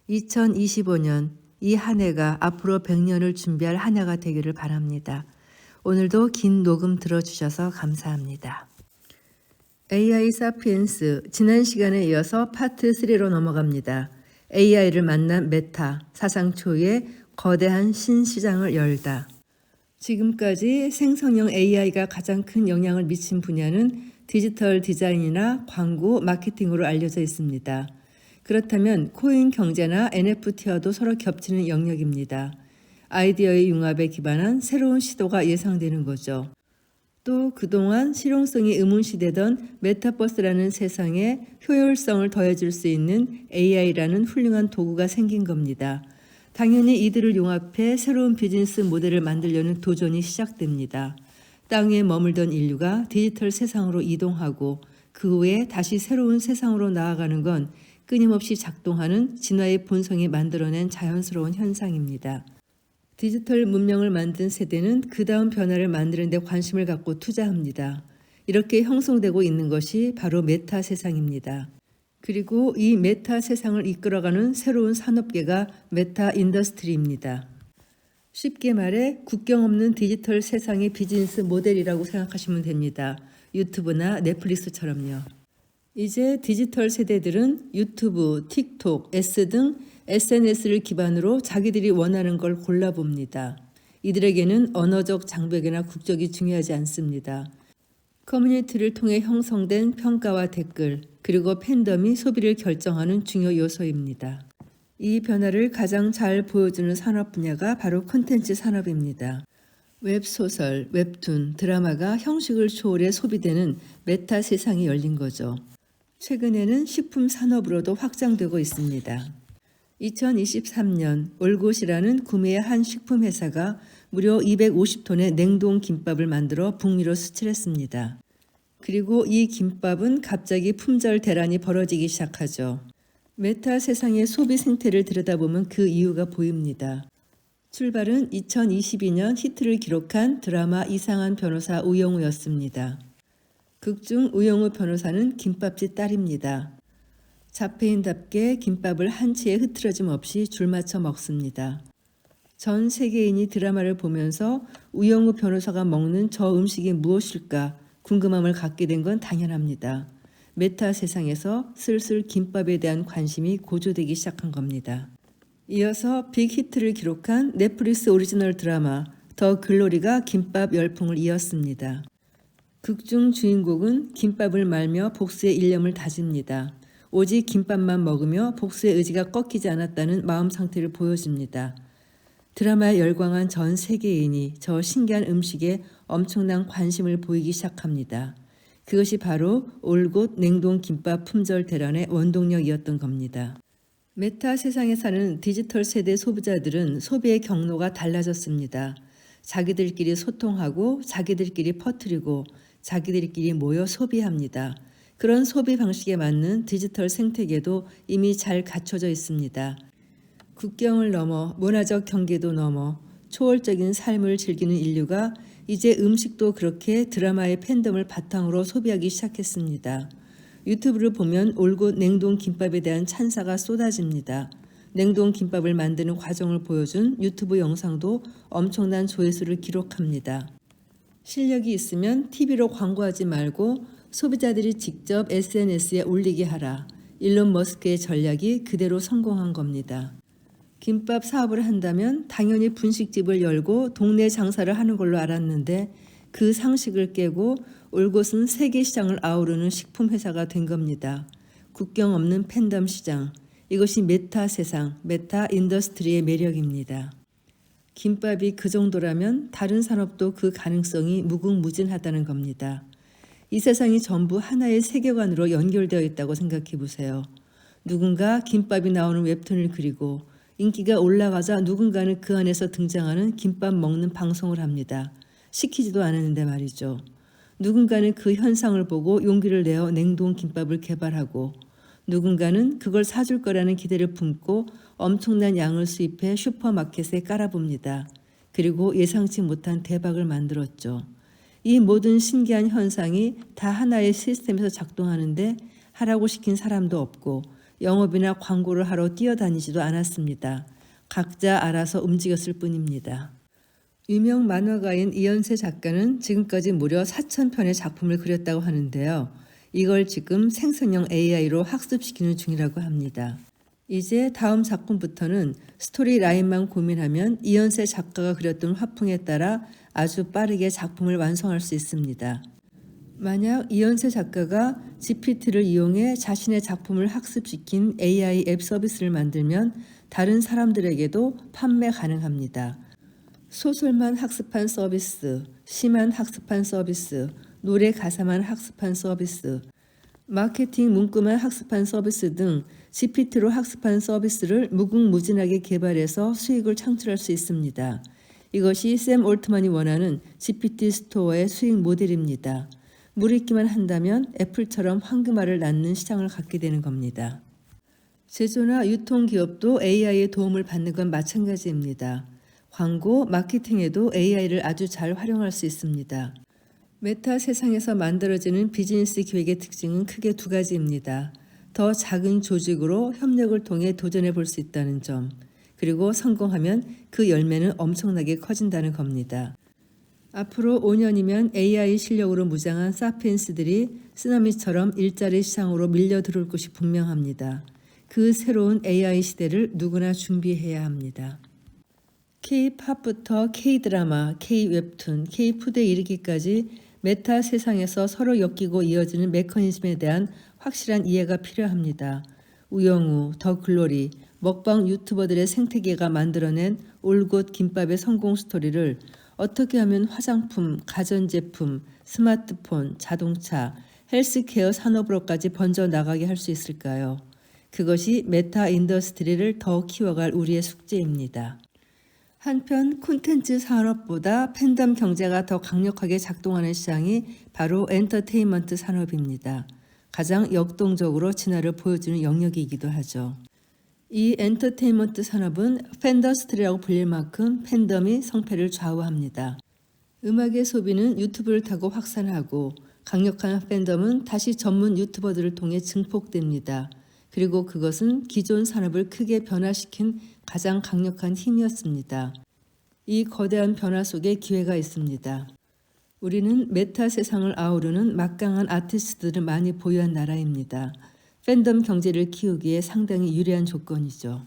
2025년 이 한 해가 앞으로 100년을 준비할 한 해가 되기를 바랍니다. 오늘도 긴 녹음 들어주셔서 감사합니다. AI 사피엔스 지난 시간에 이어서 파트 3로 넘어갑니다. AI를 만난 메타, 사상 초유의 거대한 신시장을 열다. 지금까지 생성형 AI가 가장 큰 영향을 미친 분야는 디지털 디자인이나 광고, 마케팅으로 알려져 있습니다. 그렇다면 코인 경제나 NFT와도 서로 겹치는 영역입니다. 아이디어의 융합에 기반한 새로운 시도가 예상되는 거죠. 또 그동안 실용성이 의문시되던 메타버스라는 세상에 효율성을 더해줄 수 있는 AI라는 훌륭한 도구가 생긴 겁니다. 당연히 이들을 융합해 새로운 비즈니스 모델을 만들려는 도전이 시작됩니다. 땅 위에 머물던 인류가 디지털 세상으로 이동하고 그 후에 다시 새로운 세상으로 나아가는 건 끊임없이 작동하는 진화의 본성이 만들어낸 자연스러운 현상입니다. 디지털 문명을 만든 세대는 그 다음 변화를 만드는 데 관심을 갖고 투자합니다. 이렇게 형성되고 있는 것이 바로 메타 세상입니다. 그리고 이 메타 세상을 이끌어가는 새로운 산업계가 메타 인더스트리입니다. 쉽게 말해 국경 없는 디지털 세상의 비즈니스 모델이라고 생각하시면 됩니다. 유튜브나 넷플릭스처럼요. 이제 디지털 세대들은 유튜브, 틱톡, S 등 SNS를 기반으로 자기들이 원하는 걸 골라봅니다. 이들에게는 언어적 장벽이나 국적이 중요하지 않습니다. 커뮤니티를 통해 형성된 평가와 댓글, 그리고 팬덤이 소비를 결정하는 중요 요소입니다. 이 변화를 가장 잘 보여주는 산업 분야가 바로 콘텐츠 산업입니다. 웹소설, 웹툰, 드라마가 형식을 초월해 소비되는 메타 세상이 열린 거죠. 최근에는 식품 산업으로도 확장되고 있습니다. 2023년 올곳이라는 구미의 한 식품 회사가 무려 250톤의 냉동 김밥을 만들어 북미로 수출했습니다. 그리고 이 김밥은 갑자기 품절 대란이 벌어지기 시작하죠. 메타 세상의 소비 생태를 들여다보면 그 이유가 보입니다. 출발은 2022년 히트를 기록한 드라마 이상한 변호사 우영우였습니다. 극중 우영우 변호사는 김밥집 딸입니다. 자폐인답게 김밥을 한 채에 흐트러짐 없이 줄 맞춰 먹습니다. 전 세계인이 드라마를 보면서 우영우 변호사가 먹는 저 음식이 무엇일까 궁금함을 갖게 된 건 당연합니다. 메타 세상에서 슬슬 김밥에 대한 관심이 고조되기 시작한 겁니다. 이어서 빅히트를 기록한 넷플릭스 오리지널 드라마 더 글로리가 김밥 열풍을 이었습니다. 극중 주인공은 김밥을 말며 복수의 일념을 다집니다. 오직 김밥만 먹으며 복수의 의지가 꺾이지 않았다는 마음 상태를 보여줍니다. 드라마에 열광한 전 세계인이 저 신기한 음식에 엄청난 관심을 보이기 시작합니다. 그것이 바로 올곳 냉동 김밥 품절 대란의 원동력이었던 겁니다. 메타 세상에 사는 디지털 세대 소비자들은 소비의 경로가 달라졌습니다. 자기들끼리 소통하고 자기들끼리 퍼뜨리고 자기들끼리 모여 소비합니다. 그런 소비 방식에 맞는 디지털 생태계도 이미 잘 갖춰져 있습니다. 국경을 넘어 문화적 경계도 넘어 초월적인 삶을 즐기는 인류가 이제 음식도 그렇게 드라마의 팬덤을 바탕으로 소비하기 시작했습니다. 유튜브를 보면 올곳 냉동 김밥에 대한 찬사가 쏟아집니다. 냉동 김밥을 만드는 과정을 보여준 유튜브 영상도 엄청난 조회수를 기록합니다. 실력이 있으면 TV로 광고하지 말고 소비자들이 직접 SNS에 올리게 하라. 일론 머스크의 전략이 그대로 성공한 겁니다. 김밥 사업을 한다면 당연히 분식집을 열고 동네 장사를 하는 걸로 알았는데 그 상식을 깨고 올곳은 세계 시장을 아우르는 식품 회사가 된 겁니다. 국경 없는 팬덤 시장, 이것이 메타 세상, 메타 인더스트리의 매력입니다. 김밥이 그 정도라면 다른 산업도 그 가능성이 무궁무진하다는 겁니다. 이 세상이 전부 하나의 세계관으로 연결되어 있다고 생각해 보세요. 누군가 김밥이 나오는 웹툰을 그리고 인기가 올라가자 누군가는 그 안에서 등장하는 김밥 먹는 방송을 합니다. 시키지도 않았는데 말이죠. 누군가는 그 현상을 보고 용기를 내어 냉동 김밥을 개발하고 누군가는 그걸 사줄 거라는 기대를 품고 엄청난 양을 수입해 슈퍼마켓에 깔아봅니다. 그리고 예상치 못한 대박을 만들었죠. 이 모든 신기한 현상이 다 하나의 시스템에서 작동하는데 하라고 시킨 사람도 없고 영업이나 광고를 하러 뛰어다니지도 않았습니다. 각자 알아서 움직였을 뿐입니다. 유명 만화가인 이연세 작가는 지금까지 무려 4,000편의 작품을 그렸다고 하는데요. 이걸 지금 생성형 AI로 학습시키는 중이라고 합니다. 이제 다음 작품부터는 스토리 라인만 고민하면 이연세 작가가 그렸던 화풍에 따라 아주 빠르게 작품을 완성할 수 있습니다. 만약 이연세 작가가 GPT를 이용해 자신의 작품을 학습시킨 AI 앱 서비스를 만들면 다른 사람들에게도 판매 가능합니다. 소설만 학습한 서비스, 시만 학습한 서비스, 노래 가사만 학습한 서비스, 마케팅 문구만 학습한 서비스 등 GPT로 학습한 서비스를 무궁무진하게 개발해서 수익을 창출할 수 있습니다. 이것이 샘 올트만이 원하는 GPT 스토어의 수익 모델입니다. 물잇기만 한다면 애플처럼 황금알을 낳는 시장을 갖게 되는 겁니다. 제조나 유통기업도 AI의 도움을 받는 건 마찬가지입니다. 광고, 마케팅에도 AI를 아주 잘 활용할 수 있습니다. 메타 세상에서 만들어지는 비즈니스 기획의 특징은 크게 두 가지입니다. 더 작은 조직으로 협력을 통해 도전해 볼 수 있다는 점, 그리고 성공하면 그 열매는 엄청나게 커진다는 겁니다. 앞으로 5년이면 AI 실력으로 무장한 사피엔스들이 쓰나미처럼 일자리 시장으로 밀려 들어올 것이 분명합니다. 그 새로운 AI 시대를 누구나 준비해야 합니다. K-팝부터 K-드라마, K-웹툰, K-푸드에 이르기까지 메타 세상에서 서로 엮이고 이어지는 메커니즘에 대한 확실한 이해가 필요합니다. 우영우, 더 글로리, 먹방 유튜버들의 생태계가 만들어낸 올곳 김밥의 성공 스토리를 어떻게 하면 화장품, 가전제품, 스마트폰, 자동차, 헬스케어 산업으로까지 번져 나가게 할 수 있을까요? 그것이 메타 인더스트리를 더 키워갈 우리의 숙제입니다. 한편 콘텐츠 산업보다 팬덤 경제가 더 강력하게 작동하는 시장이 바로 엔터테인먼트 산업입니다. 가장 역동적으로 진화를 보여주는 영역이기도 하죠. 이 엔터테인먼트 산업은 팬더스트리라고 불릴 만큼 팬덤이 성패를 좌우합니다. 음악의 소비는 유튜브를 타고 확산하고 강력한 팬덤은 다시 전문 유튜버들을 통해 증폭됩니다. 그리고 그것은 기존 산업을 크게 변화시킨 가장 강력한 힘이었습니다. 이 거대한 변화 속에 기회가 있습니다. 우리는 메타 세상을 아우르는 막강한 아티스트들을 많이 보유한 나라입니다. 팬덤 경제를 키우기에 상당히 유리한 조건이죠.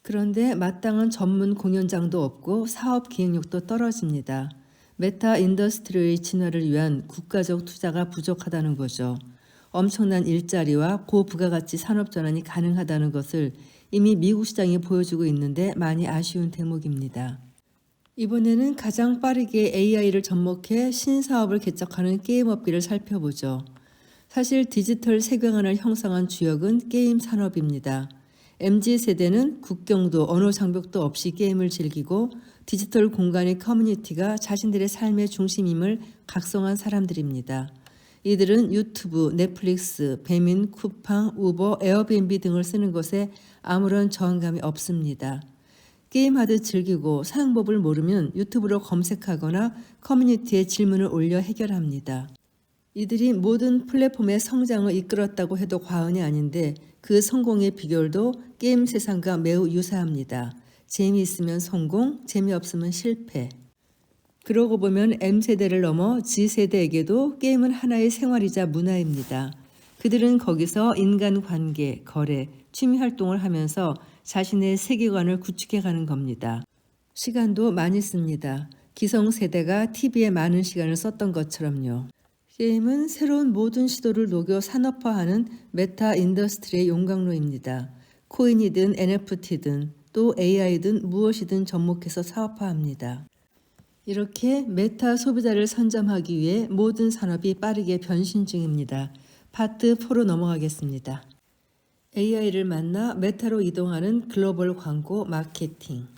그런데 마땅한 전문 공연장도 없고 사업 기획력도 떨어집니다. 메타 인더스트리의 진화를 위한 국가적 투자가 부족하다는 거죠. 엄청난 일자리와 고부가가치 산업 전환이 가능하다는 것을 이미 미국 시장이 보여주고 있는데 많이 아쉬운 대목입니다. 이번에는 가장 빠르게 AI를 접목해 신사업을 개척하는 게임 업계를 살펴보죠. 사실 디지털 세계관을 형성한 주역은 게임 산업입니다. MZ세대는 국경도 언어 장벽도 없이 게임을 즐기고 디지털 공간의 커뮤니티가 자신들의 삶의 중심임을 각성한 사람들입니다. 이들은 유튜브, 넷플릭스, 배민, 쿠팡, 우버, 에어비앤비 등을 쓰는 것에 아무런 저항감이 없습니다. 게임하듯 즐기고 사용법을 모르면 유튜브로 검색하거나 커뮤니티에 질문을 올려 해결합니다. 이들이 모든 플랫폼의 성장을 이끌었다고 해도 과언이 아닌데 그 성공의 비결도 게임 세상과 매우 유사합니다. 재미있으면 성공, 재미없으면 실패. 그러고 보면 M세대를 넘어 G세대에게도 게임은 하나의 생활이자 문화입니다. 그들은 거기서 인간관계, 거래, 취미활동을 하면서 자신의 세계관을 구축해가는 겁니다. 시간도 많이 씁니다. 기성세대가 TV에 많은 시간을 썼던 것처럼요. 게임은 새로운 모든 시도를 녹여 산업화하는 메타 인더스트리의 용광로입니다. 코인이든 NFT든 또 AI든 무엇이든 접목해서 사업화합니다. 이렇게 메타 소비자를 선점하기 위해 모든 산업이 빠르게 변신 중입니다. 파트 4로 넘어가겠습니다. AI를 만나 메타로 이동하는 글로벌 광고 마케팅.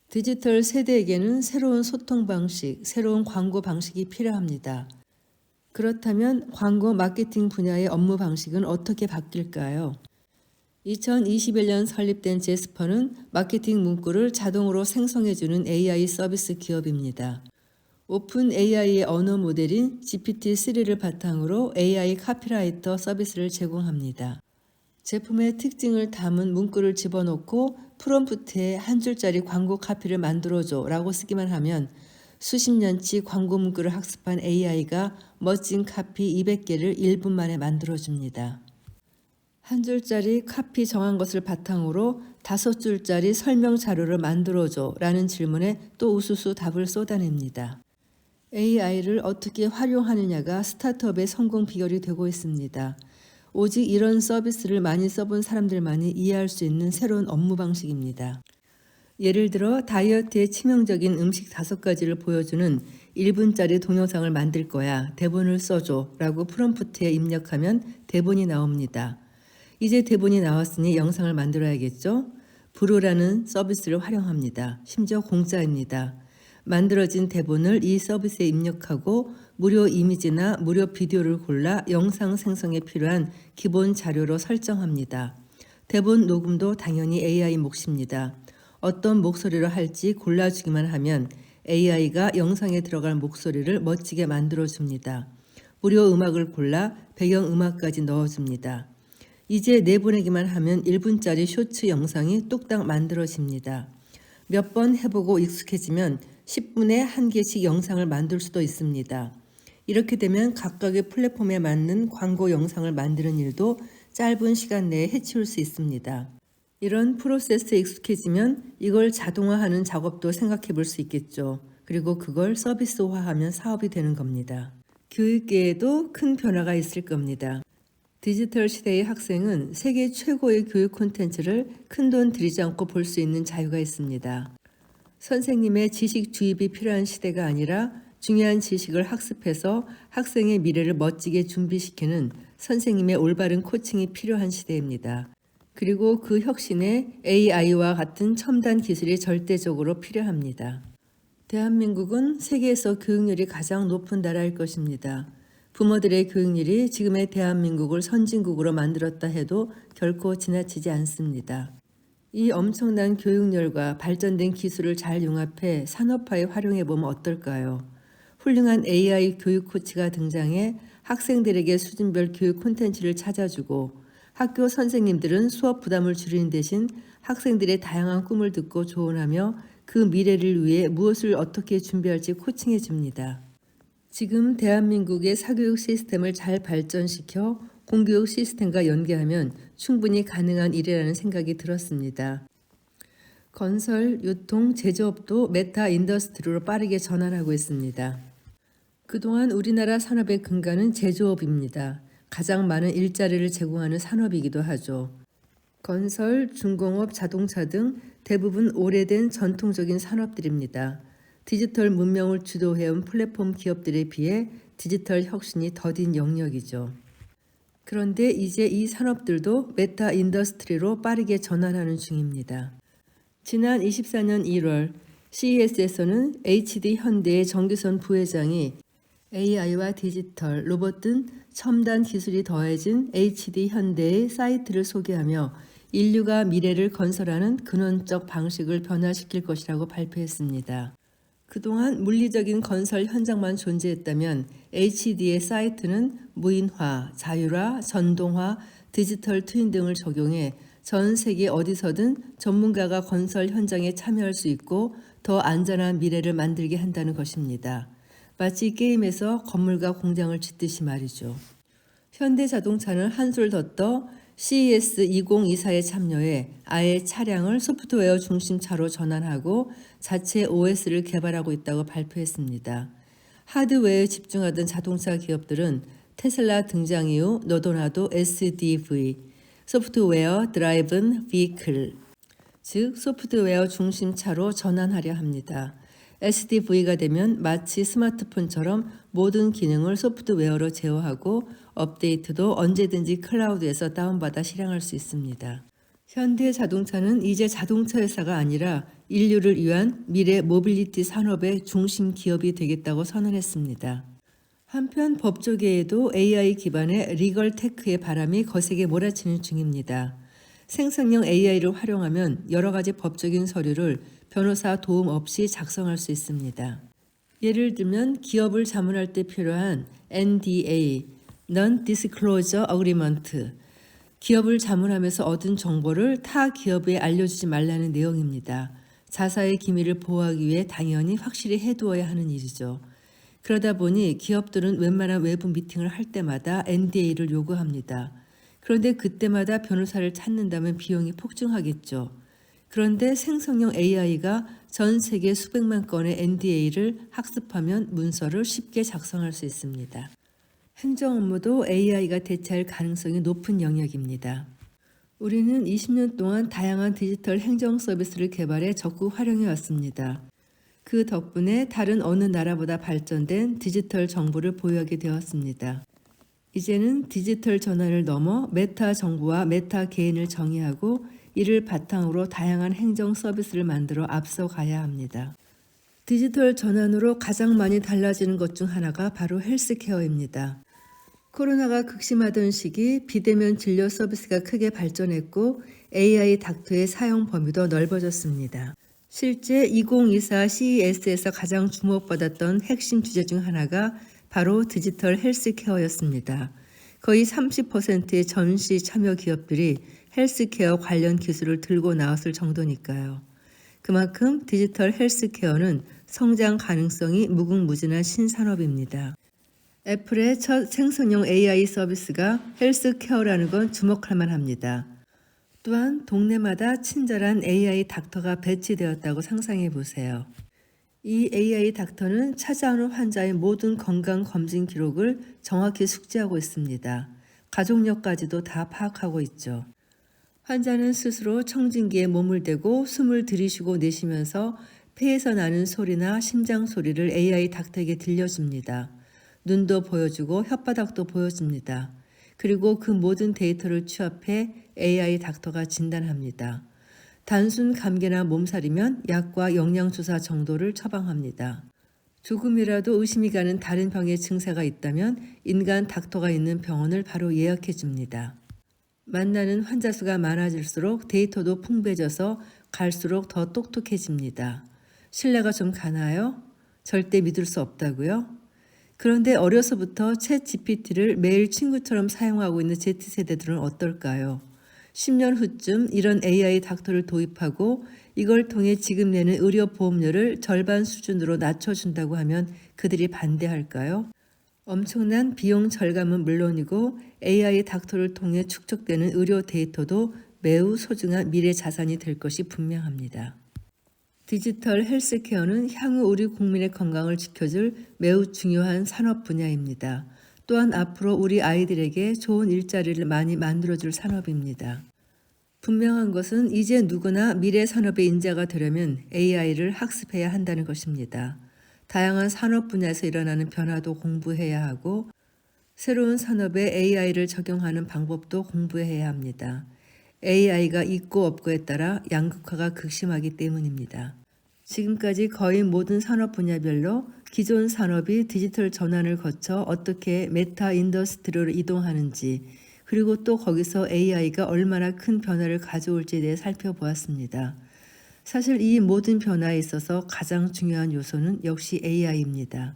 디지털 세대에게는 새로운 소통 방식, 새로운 광고 방식이 필요합니다. 그렇다면 광고 마케팅 분야의 업무 방식은 어떻게 바뀔까요? 2021년 설립된 제스퍼는 마케팅 문구를 자동으로 생성해주는 AI 서비스 기업입니다. 오픈 AI의 언어 모델인 GPT-3를 바탕으로 AI 카피라이터 서비스를 제공합니다. 제품의 특징을 담은 문구를 집어넣고 프롬프트에 한 줄짜리 광고 카피를 만들어줘 라고 쓰기만 하면 수십 년치 광고 문구를 학습한 AI가 멋진 카피 200개를 1분 만에 만들어줍니다. 한 줄짜리 카피 정한 것을 바탕으로 5줄짜리 설명 자료를 만들어줘 라는 질문에 또 우수수 답을 쏟아냅니다. AI를 어떻게 활용하느냐가 스타트업의 성공 비결이 되고 있습니다. 오직 이런 서비스를 많이 써본 사람들만이 이해할 수 있는 새로운 업무 방식입니다. 예를 들어 다이어트에 치명적인 음식 5가지를 보여주는 1분짜리 동영상을 만들 거야. 대본을 써줘. 라고 프롬프트에 입력하면 대본이 나옵니다. 이제 대본이 나왔으니 영상을 만들어야겠죠? 브루라는 서비스를 활용합니다. 심지어 공짜입니다. 만들어진 대본을 이 서비스에 입력하고 무료 이미지나 무료 비디오를 골라 영상 생성에 필요한 기본 자료로 설정합니다. 대본 녹음도 당연히 AI 몫입니다. 어떤 목소리로 할지 골라주기만 하면 AI가 영상에 들어갈 목소리를 멋지게 만들어줍니다. 무료 음악을 골라 배경음악까지 넣어줍니다. 이제 내보내기만 하면 1분짜리 쇼츠 영상이 뚝딱 만들어집니다. 몇 번 해보고 익숙해지면 10분에 1개씩 영상을 만들 수도 있습니다. 이렇게 되면 각각의 플랫폼에 맞는 광고 영상을 만드는 일도 짧은 시간 내에 해치울 수 있습니다. 이런 프로세스에 익숙해지면 이걸 자동화하는 작업도 생각해 볼 수 있겠죠. 그리고 그걸 서비스화하면 사업이 되는 겁니다. 교육계에도 큰 변화가 있을 겁니다. 디지털 시대의 학생은 세계 최고의 교육 콘텐츠를 큰돈 들이지 않고 볼 수 있는 자유가 있습니다. 선생님의 지식 주입이 필요한 시대가 아니라 중요한 지식을 학습해서 학생의 미래를 멋지게 준비시키는 선생님의 올바른 코칭이 필요한 시대입니다. 그리고 그 혁신에 AI와 같은 첨단 기술이 절대적으로 필요합니다. 대한민국은 세계에서 교육열이 가장 높은 나라일 것입니다. 부모들의 교육열이 지금의 대한민국을 선진국으로 만들었다 해도 결코 지나치지 않습니다. 이 엄청난 교육열과 발전된 기술을 잘 융합해 산업화에 활용해 보면 어떨까요? 훌륭한 AI 교육 코치가 등장해 학생들에게 수준별 교육 콘텐츠를 찾아주고 학교 선생님들은 수업 부담을 줄이는 대신 학생들의 다양한 꿈을 듣고 조언하며 그 미래를 위해 무엇을 어떻게 준비할지 코칭해 줍니다. 지금 대한민국의 사교육 시스템을 잘 발전시켜 공교육 시스템과 연계하면 충분히 가능한 일이라는 생각이 들었습니다. 건설, 유통, 제조업도 메타 인더스트리로 빠르게 전환하고 있습니다. 그동안 우리나라 산업의 근간은 제조업입니다. 가장 많은 일자리를 제공하는 산업이기도 하죠. 건설, 중공업, 자동차 등 대부분 오래된 전통적인 산업들입니다. 디지털 문명을 주도해온 플랫폼 기업들에 비해 디지털 혁신이 더딘 영역이죠. 그런데 이제 이 산업들도 메타 인더스트리로 빠르게 전환하는 중입니다. 지난 24년 1월 CES에서는 HD 현대의 정규선 부회장이 AI와 디지털, 로봇 등 첨단 기술이 더해진 HD 현대의 사이트를 소개하며 인류가 미래를 건설하는 근원적 방식을 변화시킬 것이라고 발표했습니다. 그동안 물리적인 건설 현장만 존재했다면 HD의 사이트는 무인화, 자율화, 전동화, 디지털 트윈 등을 적용해 전 세계 어디서든 전문가가 건설 현장에 참여할 수 있고 더 안전한 미래를 만들게 한다는 것입니다. 마치 게임에서 건물과 공장을 짓듯이 말이죠. 현대자동차는 한술 더 떠 CES 2024에 참여해 아예 차량을 소프트웨어 중심차로 전환하고 자체 OS를 개발하고 있다고 발표했습니다. 하드웨어에 집중하던 자동차 기업들은 테슬라 등장 이후 너도나도 SDV, 소프트웨어 드라이븐 비클, 즉 소프트웨어 중심차로 전환하려 합니다. SDV가 되면 마치 스마트폰처럼 모든 기능을 소프트웨어로 제어하고 업데이트도 언제든지 클라우드에서 다운받아 실행할 수 있습니다. 현대자동차는 이제 자동차 회사가 아니라 인류를 위한 미래 모빌리티 산업의 중심 기업이 되겠다고 선언했습니다. 한편 법조계에도 AI 기반의 리걸 테크의 바람이 거세게 몰아치는 중입니다. 생성형 AI를 활용하면 여러 가지 법적인 서류를 변호사 도움 없이 작성할 수 있습니다. 예를 들면 기업을 자문할 때 필요한 NDA, Non-Disclosure Agreement, 기업을 자문하면서 얻은 정보를 타 기업에 알려주지 말라는 내용입니다. 자사의 기밀을 보호하기 위해 당연히 확실히 해두어야 하는 일이죠. 그러다 보니 기업들은 웬만한 외부 미팅을 할 때마다 NDA를 요구합니다. 그런데 그때마다 변호사를 찾는다면 비용이 폭증하겠죠. 그런데 생성형 AI가 전 세계 수백만 건의 NDA를 학습하면 문서를 쉽게 작성할 수 있습니다. 행정 업무도 AI가 대체할 가능성이 높은 영역입니다. 우리는 20년 동안 다양한 디지털 행정 서비스를 개발해 적극 활용해 왔습니다. 그 덕분에 다른 어느 나라보다 발전된 디지털 정보를 보유하게 되었습니다. 이제는 디지털 전환을 넘어 메타 정부와 메타 개인을 정의하고 이를 바탕으로 다양한 행정 서비스를 만들어 앞서가야 합니다. 디지털 전환으로 가장 많이 달라지는 것 중 하나가 바로 헬스케어입니다. 코로나가 극심하던 시기 비대면 진료 서비스가 크게 발전했고 AI 닥터의 사용 범위도 넓어졌습니다. 실제 2024 CES에서 가장 주목받았던 핵심 주제 중 하나가 바로 디지털 헬스케어였습니다. 거의 30%의 전시 참여 기업들이 헬스케어 관련 기술을 들고 나왔을 정도니까요. 그만큼 디지털 헬스케어는 성장 가능성이 무궁무진한 신산업입니다. 애플의 첫 생성형 AI 서비스가 헬스케어라는 건 주목할 만합니다. 또한 동네마다 친절한 AI 닥터가 배치되었다고 상상해 보세요. 이 AI 닥터는 찾아오는 환자의 모든 건강 검진 기록을 정확히 숙지하고 있습니다. 가족력까지도 다 파악하고 있죠. 환자는 스스로 청진기에 몸을 대고 숨을 들이쉬고 내쉬면서 폐에서 나는 소리나 심장 소리를 AI 닥터에게 들려줍니다. 눈도 보여주고 혓바닥도 보여줍니다. 그리고 그 모든 데이터를 취합해 AI 닥터가 진단합니다. 단순 감기나 몸살이면 약과 영양주사 정도를 처방합니다. 조금이라도 의심이 가는 다른 병의 증세가 있다면 인간 닥터가 있는 병원을 바로 예약해 줍니다. 만나는 환자 수가 많아질수록 데이터도 풍부해져서 갈수록 더 똑똑해집니다. 신뢰가 좀 가나요? 절대 믿을 수 없다고요? 그런데 어려서부터 챗 GPT를 매일 친구처럼 사용하고 있는 Z세대들은 어떨까요? 10년 후쯤 이런 AI 닥터를 도입하고 이걸 통해 지금 내는 의료보험료를 절반 수준으로 낮춰준다고 하면 그들이 반대할까요? 엄청난 비용 절감은 물론이고 AI 닥터를 통해 축적되는 의료 데이터도 매우 소중한 미래 자산이 될 것이 분명합니다. 디지털 헬스케어는 향후 우리 국민의 건강을 지켜줄 매우 중요한 산업 분야입니다. 또한 앞으로 우리 아이들에게 좋은 일자리를 많이 만들어줄 산업입니다. 분명한 것은 이제 누구나 미래 산업의 인재가 되려면 AI를 학습해야 한다는 것입니다. 다양한 산업 분야에서 일어나는 변화도 공부해야 하고 새로운 산업에 AI를 적용하는 방법도 공부해야 합니다. AI가 있고 없고에 따라 양극화가 극심하기 때문입니다. 지금까지 거의 모든 산업 분야별로 기존 산업이 디지털 전환을 거쳐 어떻게 메타 인더스트리로 이동하는지 그리고 또 거기서 AI가 얼마나 큰 변화를 가져올지에 대해 살펴보았습니다. 사실 이 모든 변화에 있어서 가장 중요한 요소는 역시 AI입니다.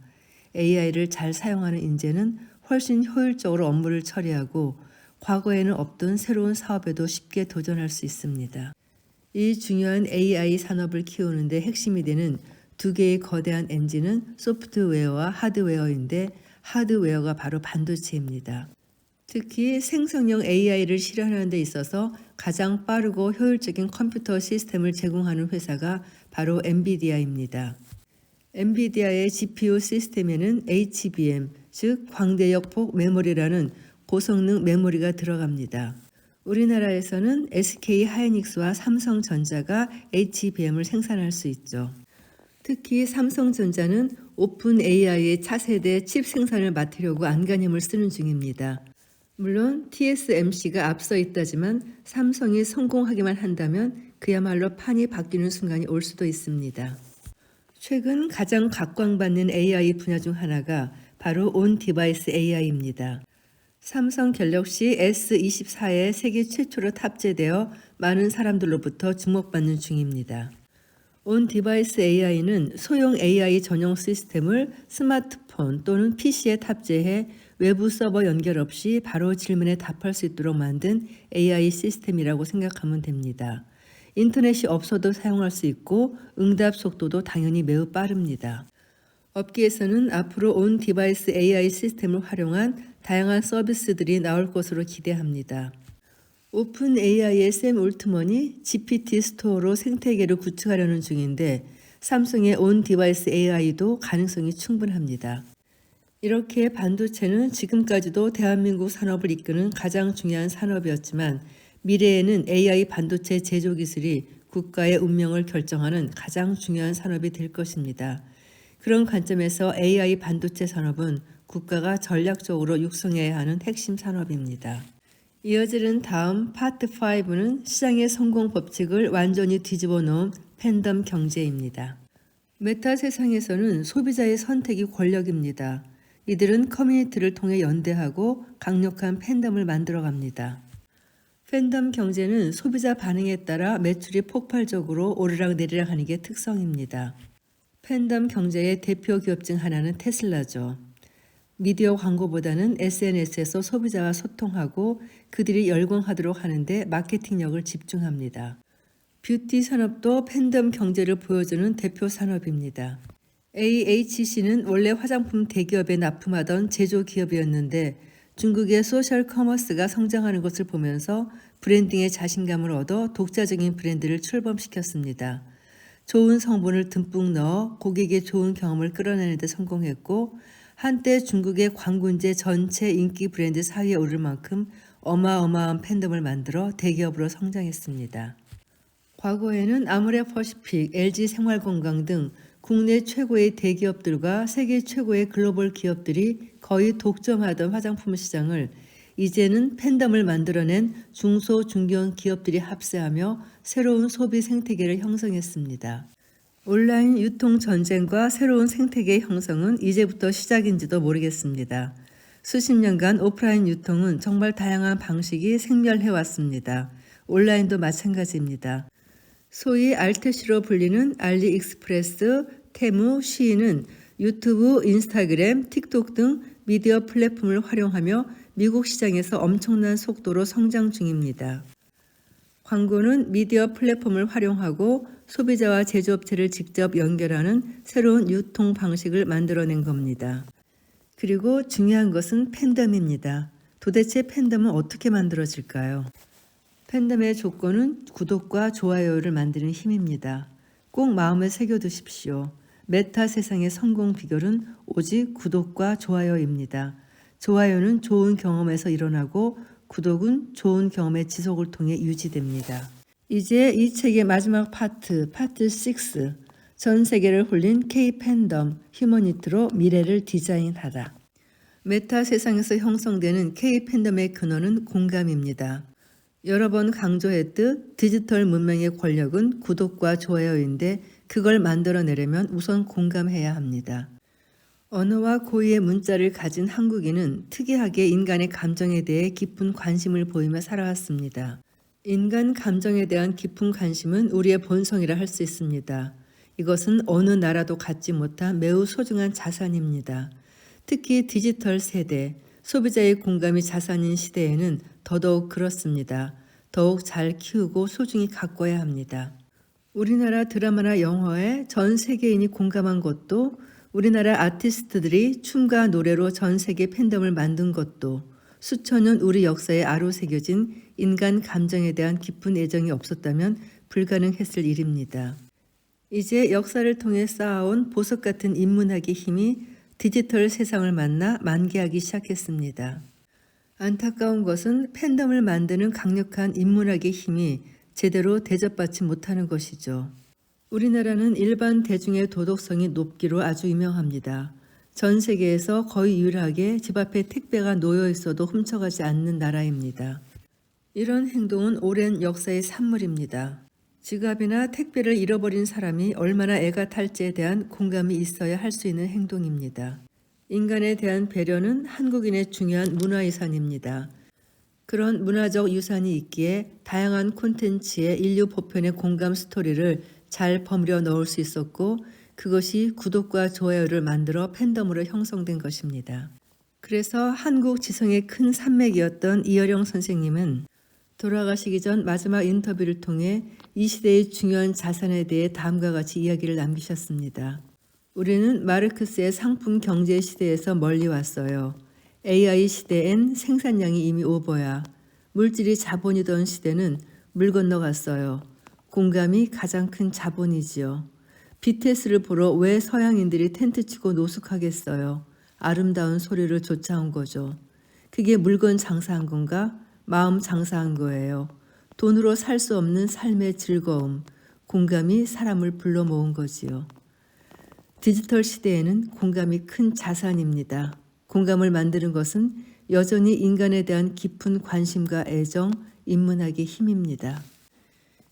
AI를 잘 사용하는 인재는 훨씬 효율적으로 업무를 처리하고 과거에는 없던 새로운 사업에도 쉽게 도전할 수 있습니다. 이 중요한 AI 산업을 키우는 데 핵심이 되는 두 개의 거대한 엔진은 소프트웨어와 하드웨어인데 하드웨어가 바로 반도체입니다. 특히 생성형 AI를 실현하는 데 있어서 가장 빠르고 효율적인 컴퓨터 시스템을 제공하는 회사가 바로 엔비디아입니다. 엔비디아의 GPU 시스템에는 HBM, 즉 광대역폭 메모리라는 고성능 메모리가 들어갑니다. 우리나라에서는 SK 하이닉스와 삼성전자가 HBM을 생산할 수 있죠. 특히 삼성전자는 오픈 AI의 차세대 칩 생산을 맡으려고 안간힘을 쓰는 중입니다. 물론 TSMC가 앞서 있다지만 삼성이 성공하기만 한다면 그야말로 판이 바뀌는 순간이 올 수도 있습니다. 최근 가장 각광받는 AI 분야 중 하나가 바로 온 디바이스 AI입니다. 삼성 갤럭시 S24에 세계 최초로 탑재되어 많은 사람들로부터 주목받는 중입니다. 온 디바이스 AI는 소형 AI 전용 시스템을 스마트폰 또는 PC에 탑재해 외부 서버 연결 없이 바로 질문에 답할 수 있도록 만든 AI 시스템이라고 생각하면 됩니다. 인터넷이 없어도 사용할 수 있고 응답 속도도 당연히 매우 빠릅니다. 업계에서는 앞으로 온 디바이스 AI 시스템을 활용한 다양한 서비스들이 나올 것으로 기대합니다. 오픈 AI의 샘 올트먼이 GPT 스토어로 생태계를 구축하려는 중인데 삼성의 온 디바이스 AI도 가능성이 충분합니다. 이렇게 반도체는 지금까지도 대한민국 산업을 이끄는 가장 중요한 산업이었지만 미래에는 AI 반도체 제조 기술이 국가의 운명을 결정하는 가장 중요한 산업이 될 것입니다. 그런 관점에서 AI 반도체 산업은 국가가 전략적으로 육성해야 하는 핵심 산업입니다. 이어지는 다음 파트 5는 시장의 성공 법칙을 완전히 뒤집어 놓은 팬덤 경제입니다. 메타 세상에서는 소비자의 선택이 권력입니다. 이들은 커뮤니티를 통해 연대하고 강력한 팬덤을 만들어갑니다. 팬덤 경제는 소비자 반응에 따라 매출이 폭발적으로 오르락내리락 하는 게 특성입니다. 팬덤 경제의 대표 기업 중 하나는 테슬라죠. 미디어 광고보다는 SNS에서 소비자와 소통하고 그들이 열광하도록 하는데 마케팅력을 집중합니다. 뷰티 산업도 팬덤 경제를 보여주는 대표 산업입니다. AHC는 원래 화장품 대기업에 납품하던 제조 기업이었는데 중국의 소셜 커머스가 성장하는 것을 보면서 브랜딩에 자신감을 얻어 독자적인 브랜드를 출범시켰습니다. 좋은 성분을 듬뿍 넣어 고객의 좋은 경험을 끌어내는 데 성공했고 한때 중국의 광군제 전체 인기 브랜드 4위에 오를 만큼 어마어마한 팬덤을 만들어 대기업으로 성장했습니다. 과거에는 아모레퍼시픽, LG 생활건강 등 국내 최고의 대기업들과 세계 최고의 글로벌 기업들이 거의 독점하던 화장품 시장을 이제는 팬덤을 만들어낸 중소 중견 기업들이 합세하며 새로운 소비 생태계를 형성했습니다. 온라인 유통 전쟁과 새로운 생태계의 형성은 이제부터 시작인지도 모르겠습니다. 수십 년간 오프라인 유통은 정말 다양한 방식이 생멸해 왔습니다. 온라인도 마찬가지입니다. 소위 알테시로 불리는 알리익스프레스, 테무, 시인은 유튜브, 인스타그램, 틱톡 등 미디어 플랫폼을 활용하며 미국 시장에서 엄청난 속도로 성장 중입니다. 광고는 미디어 플랫폼을 활용하고 소비자와 제조업체를 직접 연결하는 새로운 유통 방식을 만들어낸 겁니다. 그리고 중요한 것은 팬덤입니다. 도대체 팬덤은 어떻게 만들어질까요? 팬덤의 조건은 구독과 좋아요를 만드는 힘입니다. 꼭 마음에 새겨두십시오. 메타 세상의 성공 비결은 오직 구독과 좋아요입니다. 좋아요는 좋은 경험에서 일어나고 구독은 좋은 경험의 지속을 통해 유지됩니다. 이제 이 책의 마지막 파트 6. 전 세계를 홀린 K-팬덤, 휴머니티로 미래를 디자인하다. 메타 세상에서 형성되는 K-팬덤의 근원은 공감입니다. 여러 번 강조했듯 디지털 문명의 권력은 구독과 좋아요인데 그걸 만들어내려면 우선 공감해야 합니다. 언어와 고유의 문자를 가진 한국인은 특이하게 인간의 감정에 대해 깊은 관심을 보이며 살아왔습니다. 인간 감정에 대한 깊은 관심은 우리의 본성이라 할 수 있습니다. 이것은 어느 나라도 갖지 못한 매우 소중한 자산입니다. 특히 디지털 세대, 소비자의 공감이 자산인 시대에는 더더욱 그렇습니다. 더욱 잘 키우고 소중히 가꿔야 합니다. 우리나라 드라마나 영화에 전 세계인이 공감한 것도 우리나라 아티스트들이 춤과 노래로 전 세계 팬덤을 만든 것도 수천 년 우리 역사에 아로새겨진 인간 감정에 대한 깊은 애정이 없었다면 불가능했을 일입니다. 이제 역사를 통해 쌓아온 보석 같은 인문학의 힘이 디지털 세상을 만나 만개하기 시작했습니다. 안타까운 것은 팬덤을 만드는 강력한 인문학의 힘이 제대로 대접받지 못하는 것이죠. 우리나라는 일반 대중의 도덕성이 높기로 아주 유명합니다. 전 세계에서 거의 유일하게 집 앞에 택배가 놓여 있어도 훔쳐가지 않는 나라입니다. 이런 행동은 오랜 역사의 산물입니다. 지갑이나 택배를 잃어버린 사람이 얼마나 애가 탈지에 대한 공감이 있어야 할 수 있는 행동입니다. 인간에 대한 배려는 한국인의 중요한 문화유산입니다. 그런 문화적 유산이 있기에 다양한 콘텐츠에 인류 보편의 공감 스토리를 잘 버무려 넣을 수 있었고 그것이 구독과 좋아요를 만들어 팬덤으로 형성된 것입니다. 그래서 한국 지성의 큰 산맥이었던 이어령 선생님은 돌아가시기 전 마지막 인터뷰를 통해 이 시대의 중요한 자산에 대해 다음과 같이 이야기를 남기셨습니다. 우리는 마르크스의 상품 경제 시대에서 멀리 왔어요. AI 시대엔 생산량이 이미 오버야. 물질이 자본이던 시대는 물 건너갔어요. 공감이 가장 큰 자본이지요. BTS를 보러 왜 서양인들이 텐트 치고 노숙하겠어요. 아름다운 소리를 쫓아온 거죠. 그게 물건 장사한 건가? 마음 장사한 거예요. 돈으로 살 수 없는 삶의 즐거움, 공감이 사람을 불러 모은 거지요. 디지털 시대에는 공감이 큰 자산입니다. 공감을 만드는 것은 여전히 인간에 대한 깊은 관심과 애정, 인문학의 힘입니다.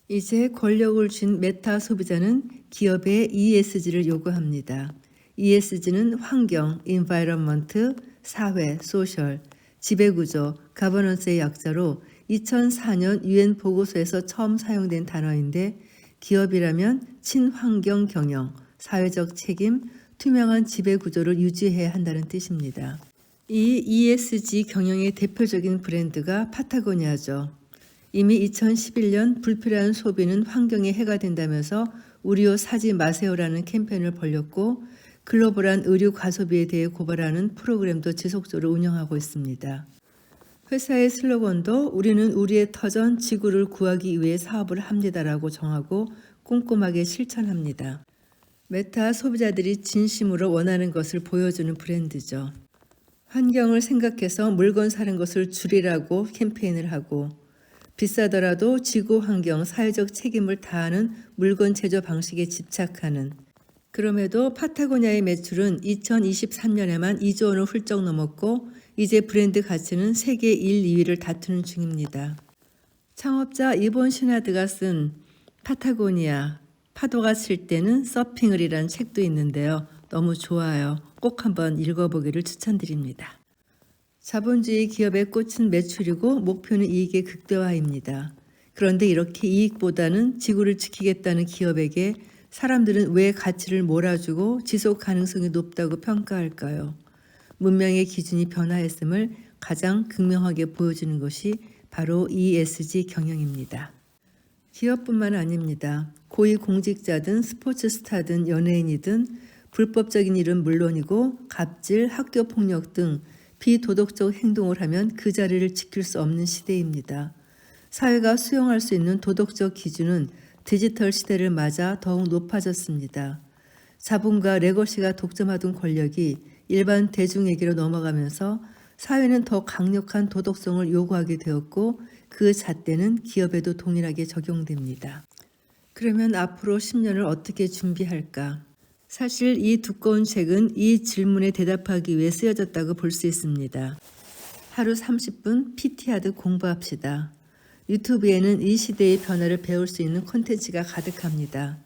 이제 권력을 쥔 메타 소비자는 기업의 ESG를 요구합니다. ESG는 환경, environment, 사회, social, 지배구조, governance의 약자로 2004년 UN 보고서에서 처음 사용된 단어인데 기업이라면 친환경 경영, 사회적 책임, 투명한 지배구조를 유지해야 한다는 뜻입니다. 이 ESG 경영의 대표적인 브랜드가 파타고니아죠. 이미 2011년 불필요한 소비는 환경에 해가 된다면서 우리 옷 사지 마세요라는 캠페인을 벌였고 글로벌한 의류 과소비에 대해 고발하는 프로그램도 지속적으로 운영하고 있습니다. 회사의 슬로건도 우리는 우리의 터전 지구를 구하기 위해 사업을 합니다라고 정하고 꼼꼼하게 실천합니다. 메타 소비자들이 진심으로 원하는 것을 보여주는 브랜드죠. 환경을 생각해서 물건 사는 것을 줄이라고 캠페인을 하고 비싸더라도 지구 환경, 사회적 책임을 다하는 물건 제조 방식에 집착하는 그럼에도 파타고니아의 매출은 2023년에만 2조 원을 훌쩍 넘었고 이제 브랜드 가치는 세계 1, 2위를 다투는 중입니다. 창업자 이본 시나드가 쓴 파타고니아, 파도가 칠 때는 서핑을 이란 책도 있는데요. 너무 좋아요. 꼭 한번 읽어보기를 추천드립니다. 자본주의 기업의 꽃은 매출이고 목표는 이익의 극대화입니다. 그런데 이렇게 이익보다는 지구를 지키겠다는 기업에게 사람들은 왜 가치를 몰아주고 지속 가능성이 높다고 평가할까요? 문명의 기준이 변화했음을 가장 극명하게 보여주는 것이 바로 ESG 경영입니다. 기업뿐만 아닙니다. 고위공직자든 스포츠 스타든 연예인이든 불법적인 일은 물론이고 갑질, 학교폭력 등 비도덕적 행동을 하면 그 자리를 지킬 수 없는 시대입니다. 사회가 수용할 수 있는 도덕적 기준은 디지털 시대를 맞아 더욱 높아졌습니다. 자본가 레거시가 독점하던 권력이 일반 대중에게로 넘어가면서 사회는 더 강력한 도덕성을 요구하게 되었고 그 잣대는 기업에도 동일하게 적용됩니다. 그러면 앞으로 10년을 어떻게 준비할까? 사실 이 두꺼운 책은 이 질문에 대답하기 위해 쓰여졌다고 볼 수 있습니다. 하루 30분 PT하듯 공부합시다. 유튜브에는 이 시대의 변화를 배울 수 있는 콘텐츠가 가득합니다.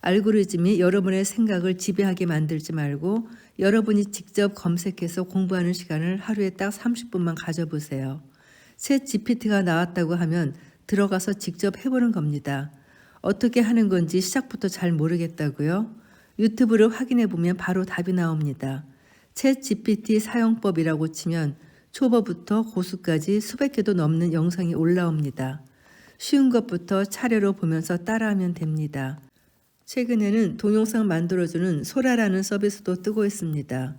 알고리즘이 여러분의 생각을 지배하게 만들지 말고 여러분이 직접 검색해서 공부하는 시간을 하루에 딱 30분만 가져보세요. 챗 GPT가 나왔다고 하면 들어가서 직접 해보는 겁니다. 어떻게 하는 건지 시작부터 잘 모르겠다고요? 유튜브를 확인해 보면 바로 답이 나옵니다. 챗 GPT 사용법이라고 치면 초보부터 고수까지 수백 개도 넘는 영상이 올라옵니다. 쉬운 것부터 차례로 보면서 따라하면 됩니다. 최근에는 동영상 만들어주는 소라라는 서비스도 뜨고 있습니다.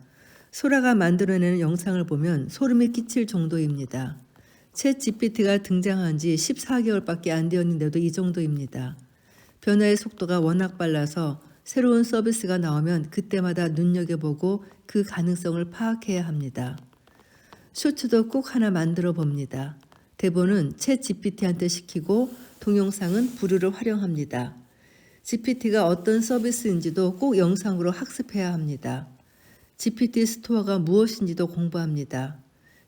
소라가 만들어내는 영상을 보면 소름이 끼칠 정도입니다. 챗 GPT가 등장한 지 14개월밖에 안 되었는데도 이 정도입니다. 변화의 속도가 워낙 빨라서 새로운 서비스가 나오면 그때마다 눈여겨보고 그 가능성을 파악해야 합니다. 쇼츠도 꼭 하나 만들어 봅니다. 대본은 챗 GPT한테 시키고 동영상은 부르를 활용합니다. GPT가 어떤 서비스인지도 꼭 영상으로 학습해야 합니다. GPT 스토어가 무엇인지도 공부합니다.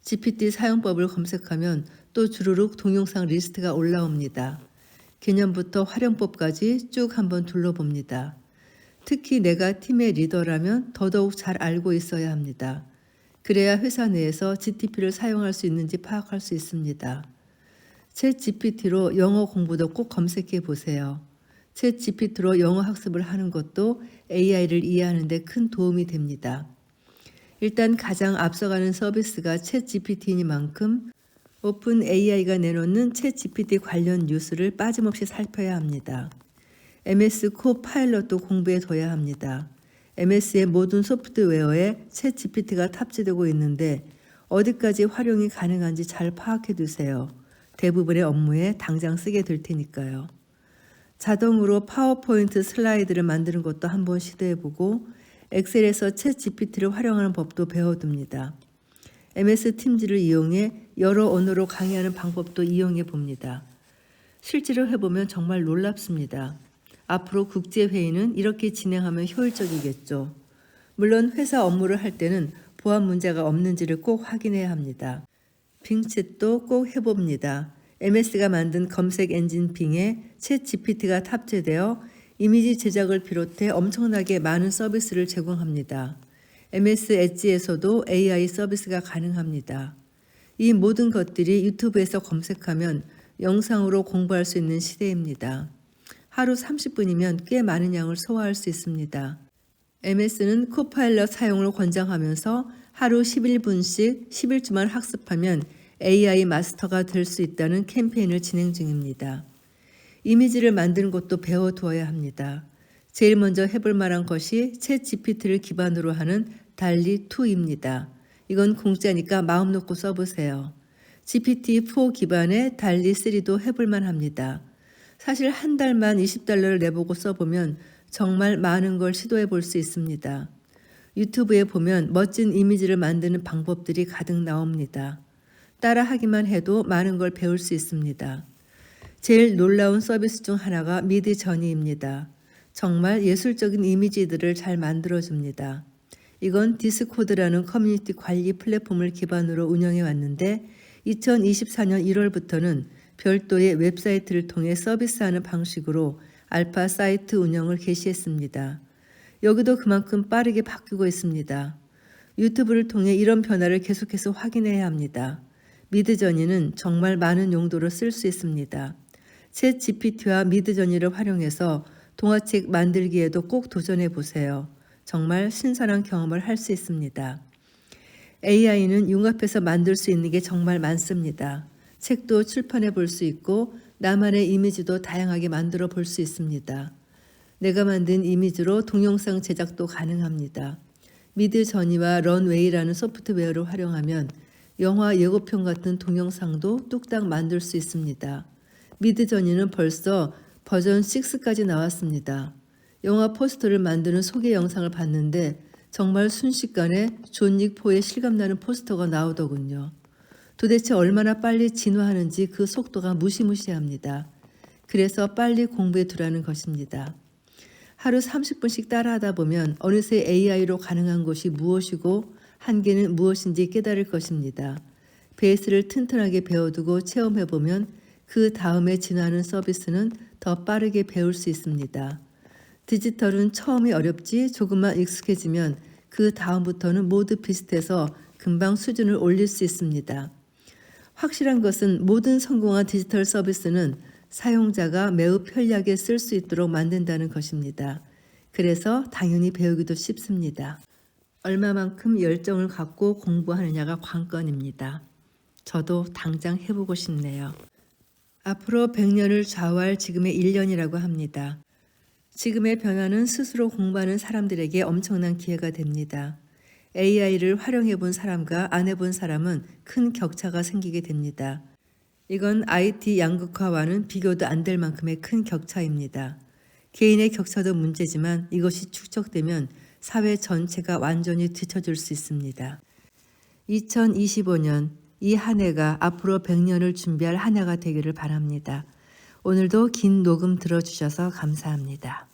GPT 사용법을 검색하면 또 주르륵 동영상 리스트가 올라옵니다. 개념부터 활용법까지 쭉 한번 둘러봅니다. 특히 내가 팀의 리더라면 더더욱 잘 알고 있어야 합니다. 그래야 회사 내에서 GTP를 사용할 수 있는지 파악할 수 있습니다. 챗 GPT로 영어 공부도 꼭 검색해 보세요. 챗 GPT로 영어 학습을 하는 것도 AI를 이해하는 데 큰 도움이 됩니다. 일단 가장 앞서가는 서비스가 챗 GPT이니만큼 오픈 AI가 내놓는 챗 GPT 관련 뉴스를 빠짐없이 살펴야 합니다. MS 코파일럿도 공부해 둬야 합니다. MS의 모든 소프트웨어에 챗 GPT가 탑재되고 있는데 어디까지 활용이 가능한지 잘 파악해 두세요. 대부분의 업무에 당장 쓰게 될 테니까요. 자동으로 파워포인트 슬라이드를 만드는 것도 한번 시도해보고 엑셀에서 챗 GPT를 활용하는 법도 배워둡니다. MS 팀즈를 이용해 여러 언어로 강의하는 방법도 이용해 봅니다. 실제로 해보면 정말 놀랍습니다. 앞으로 국제회의는 이렇게 진행하면 효율적이겠죠. 물론 회사 업무를 할 때는 보안 문제가 없는지를 꼭 확인해야 합니다. 빙챗도 꼭 해봅니다. MS가 만든 검색 엔진 빙에 챗 GPT가 탑재되어 이미지 제작을 비롯해 엄청나게 많은 서비스를 제공합니다. MS 엣지에서도 AI 서비스가 가능합니다. 이 모든 것들이 유튜브에서 검색하면 영상으로 공부할 수 있는 시대입니다. 하루 30분이면 꽤 많은 양을 소화할 수 있습니다. MS는 코파일럿 사용을 권장하면서 하루 11분씩 11주만 학습하면 AI 마스터가 될 수 있다는 캠페인을 진행 중입니다. 이미지를 만드는 것도 배워두어야 합니다. 제일 먼저 해볼 만한 것이 챗 GPT를 기반으로 하는 달리2입니다. 이건 공짜니까 마음 놓고 써보세요. GPT-4 기반의 달리3도 해볼 만합니다. 사실 한 달만 $20를 내보고 써보면 정말 많은 걸 시도해 볼 수 있습니다. 유튜브에 보면 멋진 이미지를 만드는 방법들이 가득 나옵니다. 따라하기만 해도 많은 걸 배울 수 있습니다. 제일 놀라운 서비스 중 하나가 미드저니입니다. 정말 예술적인 이미지들을 잘 만들어줍니다. 이건 디스코드라는 커뮤니티 관리 플랫폼을 기반으로 운영해 왔는데 2024년 1월부터는 별도의 웹사이트를 통해 서비스하는 방식으로 알파 사이트 운영을 개시했습니다. 여기도 그만큼 빠르게 바뀌고 있습니다. 유튜브를 통해 이런 변화를 계속해서 확인해야 합니다. 미드저니는 정말 많은 용도로 쓸 수 있습니다. 챗 GPT와 미드저니를 활용해서 동화책 만들기에도 꼭 도전해 보세요. 정말 신선한 경험을 할 수 있습니다. AI는 융합해서 만들 수 있는 게 정말 많습니다. 책도 출판해 볼 수 있고 나만의 이미지도 다양하게 만들어 볼 수 있습니다. 내가 만든 이미지로 동영상 제작도 가능합니다. 미드저니와 런웨이라는 소프트웨어를 활용하면 영화 예고편 같은 동영상도 뚝딱 만들 수 있습니다. 미드저니는 벌써 버전 6까지 나왔습니다. 영화 포스터를 만드는 소개 영상을 봤는데 정말 순식간에 존 윅4의 실감나는 포스터가 나오더군요. 도대체 얼마나 빨리 진화하는지 그 속도가 무시무시합니다. 그래서 빨리 공부해 두라는 것입니다. 하루 30분씩 따라하다 보면 어느새 AI로 가능한 것이 무엇이고 한계는 무엇인지 깨달을 것입니다. 베이스를 튼튼하게 배워두고 체험해보면 그 다음에 진화하는 서비스는 더 빠르게 배울 수 있습니다. 디지털은 처음이 어렵지 조금만 익숙해지면 그 다음부터는 모두 비슷해서 금방 수준을 올릴 수 있습니다. 확실한 것은 모든 성공한 디지털 서비스는 사용자가 매우 편리하게 쓸 수 있도록 만든다는 것입니다. 그래서 당연히 배우기도 쉽습니다. 얼마만큼 열정을 갖고 공부하느냐가 관건입니다. 저도 당장 해보고 싶네요. 앞으로 100년을 좌우할 지금의 1년이라고 합니다. 지금의 변화는 스스로 공부하는 사람들에게 엄청난 기회가 됩니다. AI를 활용해 본 사람과 안 해본 사람은 큰 격차가 생기게 됩니다. 이건 IT 양극화와는 비교도 안 될 만큼의 큰 격차입니다. 개인의 격차도 문제지만 이것이 축적되면 사회 전체가 완전히 뒤처질 수 있습니다. 2025년 이 한 해가 앞으로 100년을 준비할 한 해가 되기를 바랍니다. 오늘도 긴 녹음 들어주셔서 감사합니다.